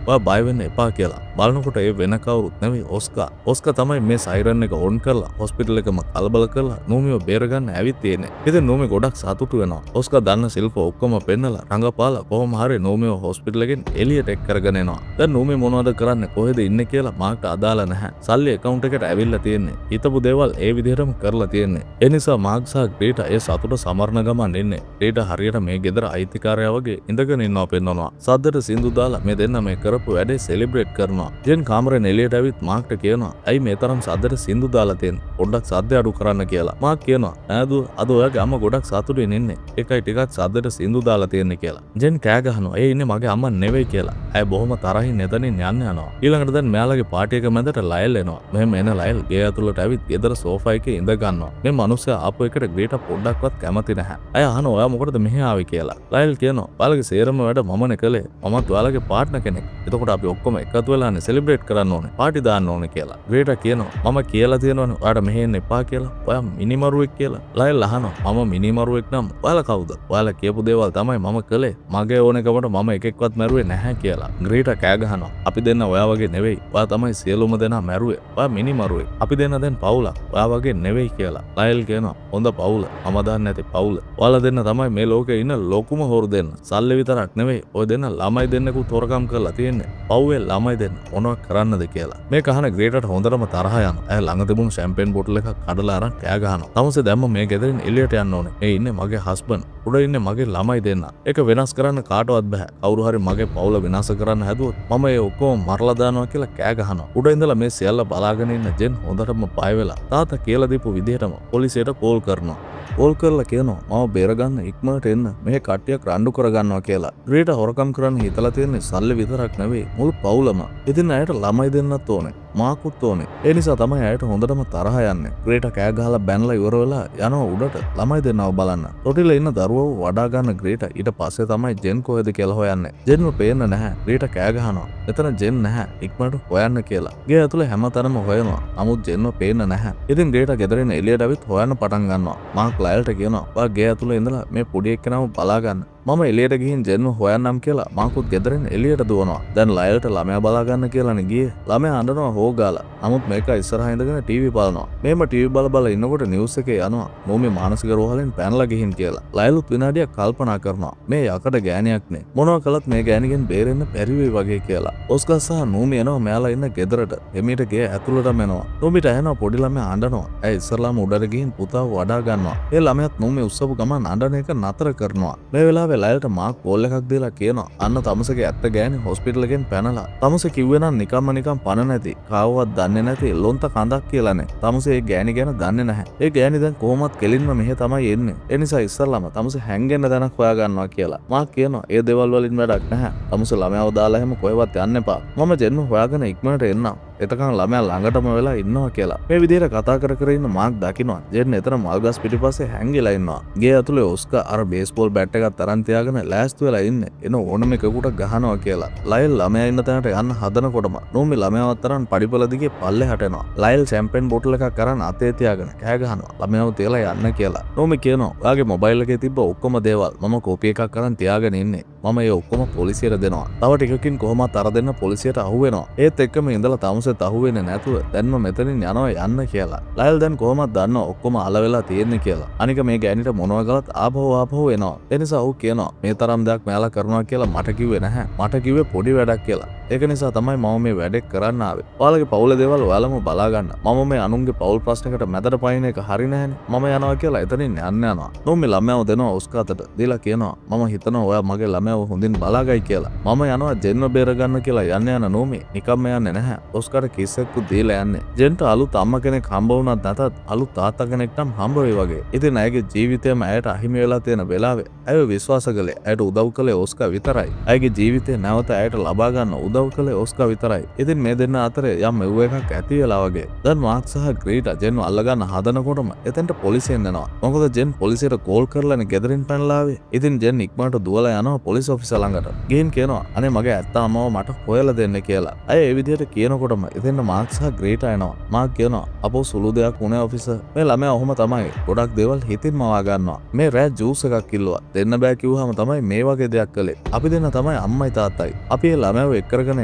Speaker 1: ඔයා බය වෙන්න එපා කියලා. බලනකොට ඒ වෙන කවුරුත් නෙවෙයි ඔස්කා. ඔස්කා තමයි මේ සයිරන් එක ඔන් කරලා හොස්පිටල් එකම කලබල කරලා නූමිව බේර ගන්න ඇවිත් තියෙන්නේ. ඉතින් නූමි ගොඩක් සතුටු වෙනවා. ඔස්කා දන්න ශිල්ප ඔක්කොම පෙන්නලා රංගපාලා කොහොම හරි නූමිව හොස්පිටල් එකෙන් එළියට එක් කරගෙන එනවා. දැන් නූමි මොනවද කරන්නේ කොහෙද ඉන්නේ කියලා මාක්ට අදාළ නැහැ. සල්ලි account එකට ඇවිල්ලා තියෙන්නේ. හිතපු දේවල් ඒ විදිහටම කරලා තියෙන්නේ. ඒ නිසා මාක් සහ ග්‍රීට ඒ සතුට සමරන ගමන් ඉන්නේ. ග්‍රීට හරියට මේ ගෙදර අයිතිකාරයා වගේ ඉඳගෙන ඉන්නවා පෙන්නනවා. සද්දට සින්දු දාලා මේ දෙන්න මේ කරපු වැඩේ සෙලිබ්‍රේට් කරනවා. ජෙන් කාමරෙන් එළියට ඇවිත් මාක්ට කියනවා ඇයි මේ තරම් සද්දට සින්දු දාලා තියෙන්නේ? පොඩ්ඩක් සද්ද අඩු කරන්න කියලා. මාක් කියනවා නෑදු අද ඔයාගේ අම්මා ගොඩක් සතුටින් ඉන්නේ. ඒකයි ටිකක් සද්දට සින්දු දාලා තියෙන්නේ කියලා. ජෙන් කෑ ගහනවා ඒ ඉන්නේ මගේ අම්මා නෙවෙයි කියලා. ඇය බොහොම තරහින් එතනින් යන්න යනවා. ඊළඟට දැන් මෙයාලගේ පාටි එක මැදට ලයල් එනවා. මෙහෙම එන ලයල් ගේ ඇතුළට ඇවිත් ගෙදර සෝෆා එකේ ඉඳ ගන්නවා. මේ මිනිස්සයා ආපු එකට ග්‍රීට පොඩ්ඩක්වත් කැමති නැහැ. ඇය අහනවා ඔයා මොකටද මෙහෙ ආවේ කියලා. ලයල් කියනවා ඔයාලගේ සේරම වැඩ මමනේ කළේ. මමත් ඔයාලගේ පාර්ට්නර් කෙනෙක්. එතකොට අපි ඔක්කොම එකතු වෙලානේ සෙලිබ්‍රේට් කරන්න ඕනේ. පාටි දාන්න ඕනේ කියලා. ග්‍රීට කියනවා මම කියලා තියෙනවනේ ඔයාට මෙහෙ එන්න එපා කියලා. ඔයා මිනිමරුවෙක් කියලා. ලයල් අහනවා මම මිනිමරුවෙක් නම් ඔයාලා කවුද? ඔයාලා කියපු දේවල් තමයි මම කළේ. මගේ ඕනකමට මම එකෙක්වත් මැරුවේ නැහැ කියලා. ග්‍රීට කෑ ගහනවා අපි දෙන්න ඔයා වගේ නෙවෙයි. ඔයා තමයි සියලුම දෙනා මැරුවේ. ඔයා මිනිමරුවෙක්. අපි දෙන්න දැන් පවුලක්. ඔයා වගේ නෙවෙයි කියලා. ලයල් කියනවා හොඳ පවුල. මම දන්නේ නැති පවුල. ඔයාලා දෙන්න තමයි මේ ලෝකේ ඉන්න ලොකුම හොරු දෙන්න. සල්ලි විතරක් නෙවෙයි. ඔය දෙන්න ළමයි දෙන්නෙකුත් හොරකම් කරලා තියෙන්නේ. පවුවේ ළමයි දෙන්න මොනවක් කරන්නද කියලා. මේ කහන ග්‍රීටට හොඳටම තරහ යනවා. ඇය ළඟ තිබුණු ෂැම්පේන් බොටල් එකක් කඩලා අරන් කෑ ගහනවා. තමසේ දැම්ම මේ ගෙදරින් එළියට යන්න ඕනේ. මේ ඉන්නේ මගේ හස්බන්ඩ්. උඩ ඉන්නේ මගේ ළමයි දෙන්න. ඒක වෙනස් කරන්න කාටවත් බෑ. කවුරු හරි මගේ පවුල විනාශ කරන්න හැදුවොත් මම ඒ ඔක්කොම මරලා දානවා කියලා කෑ ගහනවා. උඩ ඉඳලා මේ සියල්ල බලාගෙන ඉන්න ජෙන් හොඳටම බය වෙලා තාත්තා කියලා දීපු විදිහටම පොලිසියට කෝල් කරනවා. කෝල් කරලා කියනවා මම බේරගන්න ඉක්මනට එන්න මේ කට්ටියක් රණ්ඩු කරගන්නවා කියලා. ග්‍රීට හොරකම් කරන්න හිතලා තියෙන්නේ සල්ලි විතරක් නෙවෙයි මුළු පවුලම. ඉතින් ඇයට ළමයි දෙන්නත් ඕනේ. මාකුත් ඕනේ. ඒ නිසා තමයි ඇයට හොඳටම තරහ යන්නේ. ග්‍රේටා කෑ ගහලා බැනලා ඉවර වෙලා යනවා උඩට ළමයි දෙන්නව බලන්න. තොටිලේ ඉන්න දරුවව වඩා ගන්න ග්‍රේටා ඊට පස්සේ තමයි ජෙන් කොහෙද කියලා හොයන්නේ. ජෙන්ව පේන්න නැහැ. ග්‍රේටා කෑ ගහනවා. එතන ජෙන් නැහැ. ඉක්මනට හොයන්න කියලා. ගේ ඇතුලේ හැමතැනම හොයනවා. නමුත් ජෙන්ව පේන්න නැහැ. ඉතින් ග්‍රේටා ගෙදරින් එළියට ඇවිත් හොයන්න පටන් ගන්නවා. මාක් ලයල්ට කියනවා "ඔයා ගේ ඇතුලේ ඉඳලා මේ පොඩි එක්කෙනාව බලා ගන්න. මම එළියට ගිහින් ජෙන්ව හොයන්නම්" කියලා මාකුත් ගෙදරින් එළියට දුවනවා. දැන් ලයල්ට ළමයා බලා ගන්න කියලානේ ගියේ. ළමයා අඬනවා හොගාලා. නමුත් මේක ඉස්සරහා ඉඳගෙන ටීවී බලනවා. මේම ටීවී බල ඉන්නකොට නිවුස් එකේ යනවා නෝමි මානසික රෝහලෙන් පැනලා ගිහින් කියලා. ලයලුත් විනාඩියක් කල්පනා කරනවා මේ යකඩ ගෑණියක් නේ. මොනවා කළත් මේ ගෑණිගෙන් බේරෙන්න බැරි වෙයි වගේ කියලා. ඔස්කර් සහ නෝමි එනවා මෙයාලා ඉන්න ගෙදරට. එමීට ගේ ඇතුළටම එනවා. නෝමිට ඇහෙනවා පොඩි ළමයා අඬනවා. ඇයි ඉස්සරලාම උඩට ගිහින් පුතාව වඩා ගන්නවා. ඒ ළමයාත් නෝමි උස්සපු ගමන් අඬන එක නතර කරනවා. මේ වෙලාවේ ලයල්ට මාක් කෝල් එකක් දීලා කියනවා අන්න තමුසගේ ඇත්ත ගෑණි හොස්පිටල් එකෙන් පැනලා. තමුසේ කිව්වේ නම් නිකන් පණ නැති කාවවත් දන්නේ නැති ලොන්ත කඳක් කියලානේ. තමුසේ ඒ ගෑණි ගැන දන්නේ නැහැ. ඒ ගෑණි දැන් කොහොමත් කෙලින්ම මෙහෙ තමයි එන්නේ. ඒ නිසා ඉස්සරලාම තමුසේ හැංගෙන්න දැනක් හොයා ගන්නවා කියලා. මාක් කියනවා ඒ දේවල් වලින් වැඩක් නැහැ. තමුසේ ළමයාව දාලා එහෙම කොහෙවත් යන්න එපා. මම ජෙන්ව හොයාගෙන ඉක්මනට එන්නම්. එතකන් ළමයා ළඟටම වෙලා ඉන්නවා කියලා. මේ විදිහට කතා කර ඉන්න මාක් දකිනවා ජෙන් එතන මල්ගස් පිටිපස්සේ හැංගිලා ඉන්නවා. ගේ ඇතුලේ ඔස්කා අර බේස්බෝල් බැට් එකක් තරන් තියාගෙන ලෑස්ති වෙලා ඉන්නේ. එන ඕනම එකකට ගහනවා කියලා. ලයල් ළමයා ඉන්න තැනට යන්න හදනකොටම නෝමි ළමයාවත් තරන් පඩිපොළ දිගේ පල්ලෙහාට එනවා. ලයල් චැම්පියන් බෝටල් එකක් අරන් අතේ තියාගෙන කෑ ගහනවා ළමයාව තියලා යන්න කියලා. නෝමි කියනවා ඔයාගේ මොබයිල් එකේ තිබ්බ ඔක්කොම දේවල් මම කෝපි එකක් අරන් තියාගෙන ඉන්නේ. මම ඒ ඔක්කොම පොලිසියට දෙනවා. තව ටිකකින් කොහොමත් අර දෙන්න පොලිසියට අහු වෙනවා. ඒත් එක්කම ඉඳලා තමුසෙත් අහු වෙන්නේ නැතුව දැන්ම මෙතනින් යනවා යන්න කියලා. ලයල් දැන් කොහොමත් දන්නවා ඔක්කොම අල වෙලා තියෙන්නේ කියලා. අනික මේ ගෑණිට මොනවා කළත් ආපහු එනවා. ඒ නිසා ඔහු කියනවා මේ තරම් දෙයක් මෙයාලා කරනවා කියලා මට කිව්වේ නැහැ. මට කිව්වේ පොඩි වැඩක් කියලා. ඒක නිසා තමයි මම මේ වැඩේ කරන්න ආවේ. ඔයාලගේ පවුලේ දේවල් ඔයාලම බලා ගන්න. මම මේ අනුන්ගේ පවුල් ප්‍රශ්නකට මැදට පයින් එක හරි නැහැනේ. මම යනවා කියලා එතනින් යනවා. නෝමි ළමයාව දෙනවා ඔස්කාතට. දීලා කියනවා මම හිතනවා ඔයා මගේ ළමයාව හොඳින් බලාගයි කියලා. මම යනවා ජෙන්ව බේර ගන්න කියලා යන්න නෝමි නිකම්ම යන්නේ නැහැ. ඔස්කාට කිස් එකක් දීලා යන්නේ. ජෙන්ට අලුත් අම්මා කෙනෙක් හම්බ වුණත් නැතත් අලුත් තාත්තා කෙනෙක් නම් හම්බ වෙයි වගේ. ඉතින් ඇයගේ ජීවිතයම ඇයට අහිමි වෙලා තියෙන වෙලාවේ ඇය විශ්වාස කළේ ඇයට උදව් කළේ ඔස්කා විතරයි. ඇයගේ ජීවිතේ නැවත ඇයට ලබා ගන්න උදව් කළේ ඔස්කා විතරයි. ඉතින් මේ දෙන්න අතරේ යම් මෙව් එකක් ඇති වෙලා වගේ. දැන් මාක් සහ ග්‍රීටා ජෙන්ව අල්ලගන්න හදනකොටම එතෙන්ට පොලිසියෙන් එනවා. මොකද ජෙන් පොලිසියට කෝල් කරලානේ ගෙදරින් පැනලා ආවේ. ඉතින් ජෙන් ඉක්මනට දුවලා යනවා පොලිස් ඔෆිසර් ළඟට. ගිහින් කියනවා අනේ මගේ ඇත්ත අම්මව මට හොයලා දෙන්න කියලා. අය ඒ විදිහට කියනකොටම එතෙන්ට මාක් සහ ග්‍රීටා එනවා. මාක් කියනවා අපෝ සුළු දෙයක් වුණේ ඔෆිසර්. මේ ළමයා ඔහොම තමයි. ගොඩක් දේවල් හිතින් මවා ගන්නවා. මේ රෑ ජූස් එකක් කිල්ලුවා. දෙන්න බෑ කිව්වහම තමයි මේ වගේ දෙයක් කළේ. අපි දෙන්න තමයි අම්මයි තාත්තයි. අපි ඒ ළමයාව එක් කරගෙන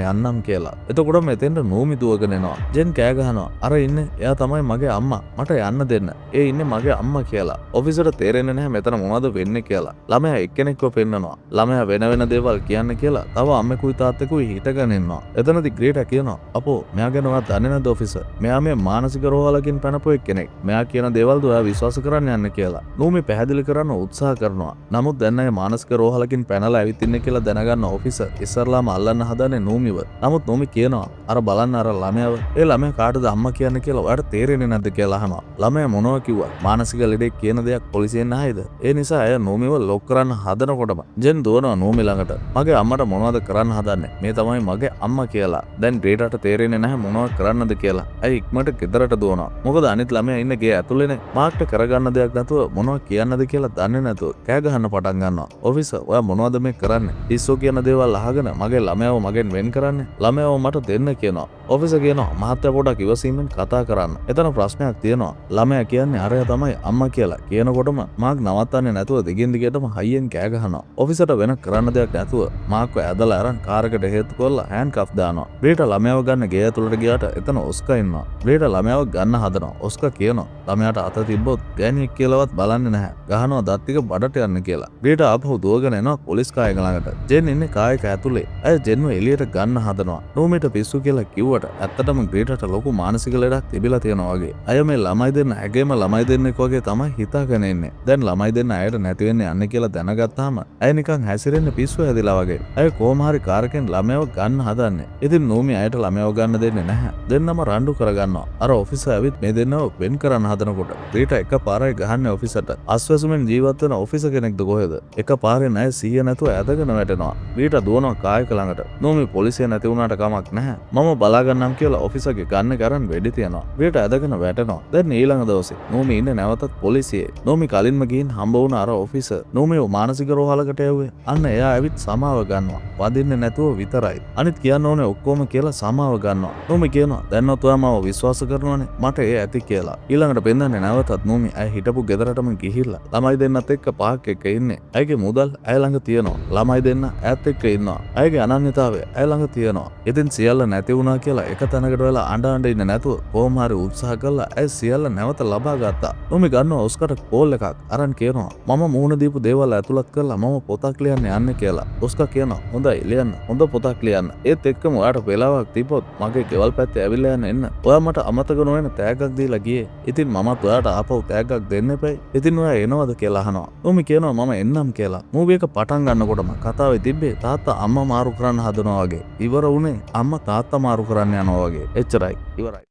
Speaker 1: යන්නම් කියලා. එතකොට මෙතෙන්ට නෝමි දුවගෙන එනවා. ජෙන් කෑ ගහනවා අර ඉන්නේ එයා තමයි මගේ අම්මා. මට යන්න දෙන්න. ඒ ඉන්නේ මගේ අම්මා කියලා. ඔෆිසර්ට තේරෙන්නේ නැහැ මෙතන මොනවද වෙන්නේ කියලා. ළමයා එක්කෙනෙක්ව පෙන්නනවා. ළමයා වෙන දේවල් කියන්න කියලා තව අම්මෙකුයි තාත්තෙකුයි හිටගෙන ඉන්නවා. එතනදි ග්‍රේටා කියනවා අපෝ මෙයා ගැන ඔයා දන්නේ නැද්ද ඔෆිසර්? මෙයා මේ මානසික රෝහලකින් පැනපු එක්කෙනෙක්. මෙයා කියන දේවල්ද ඔයා විශ්වාස කරන්න යන්න කියලා. නෝමි පැහැදිලි කරන්න උත්සාහ කරනවා. නමුත් දැන් අය මානසික රෝහලකින් පැනලා ඇවිත් ඉන්නේ කියලා දැනගන්න ඔෆිසර් ඉස්සරලාම අල්ලන්න හදන්නේ නෝමිව. නමුත් නෝමි කියනවා අර බලන්න අර ළමයාව. ඒ ළමයා කාටද අම්මා කියන්නේ කියලා ඔයාට තේරෙන්නේ නැද්ද කියලා අහනවා. ළමයා මොනවා කිව්වා? මානසික ලෙඩෙක් කියන දෙයක් පොලිසියෙන් ආයිද? ඒ නිසා අය නෝමිව ලොක් කරන්න හදනකොටම ජෙන් දුවනවා නෝමි ළඟට. මගේ අම්මට මොනවද කරන්න හදන්නේ? මේ තමයි මගේ අම්මා කියලා. දැන් ග්‍රේටාට තේරෙන්නේ නැහැ මොනවද කරන්නද කියලා. ඇයි ඉක්මනට ගෙදරට දුවනවා. මොකද අනිත් ළමයා ඉන්නේ ගේ ඇතුළේනේ. මාක්ට කරගන්න දෙයක් නැතුව මොනවද කියන්නද කියලා දන්නේ නැතුව කෑ ගහන්න පටන් ගන්නවා. ඔෆිසර් ඔයා මොනවද මේ කරන්නේ? පිස්සෝ කියන දේවල් අහගෙන මගේ ළමයාව මගෙන් වෙන් කරන්නේ. ළමයාව මට දෙන්න කියනවා. ඔෆිසර් කියනවා මහත්තයා පොඩක් ඉවසීමෙන් කතා කරන්න. එතන ප්‍රශ්නයක් තියෙනවා. ළමයා කියන්නේ අරයා තමයි අම්මා කියලා. කියනකොටම මාක් නවත්තන්නේ නැතුව දිගින් දිගටම හයියෙන් කෑ ගහනවා. ඔෆිසර්ට වෙන කරන්න දෙයක් නැතුව මාක්ව ඇදලා අරන් කාරකට හේතු කරලා හෑන්ඩ් කෆ් දානවා. ග්‍රේටා ළමයාව ගන්න ගේ ඇතුළට ගියාට එතන ඔස්කා ඉන්නවා. ග්‍රේටා ළමයාව ගන්න හදනවා. ඔස්කා කියනවා ළමයාට අත තිබ්බොත් ගෑණියෙක් කියලාවත් බලන්නේ නැහැ. ගහනවා දත් ටික බඩට යන්න කියලා. ග්‍රේටා ආපහු දුවගෙන එනවා පොලිස් කායක ළඟට. ජෙන් ඉන්නේ කායක ඇතුලේ. අය ජෙන්ව එළියට ගන්න හදනවා. නෝමිට පිස්සු කියලා කිව්වට ඇත්තටම ග්‍රේටාට ලොකු මානසික ලෙඩක් තිබිලා තියෙනවා වගේ. අය මේ ළමයි දෙන්න ඇගේම ළමයි දෙන්නෙක් වගේ තමයි හිතාගෙන ඉන්නේ. දැන් ළමයි දෙන්න ඇයට නැති වෙන්නේ යන්නේ කියලා දැනගත්තාම අය නිකන් හැසිරෙන්නේ පිස්සු හැදිලා වගේ. අය කොහොම හරි කාරකෙන් ළමයාව ගන්න හදන්නේ. ඉතින් නෝමි අයට ළමයාව ගන්න දෙන්නේ නැහැ. දෙන්නම රණ්ඩු කරගන්නවා. අර ඔෆිසර් ඇවිත් මේ දෙන්නව වෙන් කරන්න හදනකොට රීට එක පාරයි ගහන්නේ ඔෆිසර්ට. අස්වැසුමෙන් ජීවත් වෙන ඔෆිසර් කෙනෙක්ද කොහෙද? එක පාරේ නෑ 100 නැතුව ඇදගෙන වැටෙනවා. රීට දුවනවා කායක ළඟට. නෝමි පොලිසිය නැති වුණාට කමක් නැහැ. මම බලා ගන්නම් කියලා ඔෆිසර්ගේ ගන්න කරන් වෙඩි තියනවා. රීට ඇදගෙන වැටෙනවා. දැන් ඊළඟ දවසේ නෝමි ඉන්නේ නැවතත් පොලිසියේ. නෝමි කලින්ම ගිහින් හම්බ වුණ අර ඔෆිසර් නෝමිව මානසික රෝහලකට යවුවේ. අන්න එයා ඇවිත් සමාව ගන්නවා. වදින්නේ නැතුව විතරයි. අනිත් කියන්න ඕනේ ඔක්කොම කියලා සමාව ගන්නවා. නෝමි කියනවා දැන්වත් ඔයා මාව විශ්වාස කරනවනේ. මට ඒ ඇති කියලා. ඊළඟට පෙන්නන්නේ නැවතත් නෝමි ඇය හිටපු ගෙදරටම ගිහිල්ලා ළමයි දෙන්නත් එක්ක පාක් එක ඉන්නේ. ඇයගේ මුදල් ඇය ළඟ තියෙනවා. ළමයි දෙන්න ඈත් එක්ක ඉන්නවා. ඇයගේ අනන්‍යතාවය ඇය ළඟ තියෙනවා. ඉතින් සියල්ල නැති වුණා කියලා එක තැනකට වෙලා අඬ ඉන්නේ නැතුව කොහොම හරි උත්සාහ කළා ඇය සියල්ල නැවත ලබා ගත්තා. නෝමි ගන්නවා ඔස්කට කෝල් එකක් අරන් කියනවා මම මූණ දීපු දේවල් ඇතුළත් කරලා මම පොතක් ලියන්න යන්නේ කියලා. ඔස්කා කියනවා හොඳයි ලියන්න. හොඳ පොතක් ලියන්න. ඒත් එක්කම ඔයාට වෙලාවක් තිබ්බොත් මගේ ගෙවල් පැත්තේ ඇවිල්ලා යන්න එන්න. ඔයා මට අමතක නොවන තෑග්ගක් දීලා ගියේ. ඉතින් මමත් ඔයාට ආපහු තෑග්ගක් දෙන්න එපයි. ඉතින් ඔයා එනවද කියලා අහනවා. නෝමි කියනවා මම එන්නම් කියලා. මූවි එක පටන් ගන්නකොටම කතාවේ තිබ්බේ තාත්තා අම්මා මාරු කරන්න හදනවා වගේ. ඉවර වුණේ අම්මා තාත්තා මාරු කරන්න යනවා වගේ. එච්චරයි. ඉවරයි.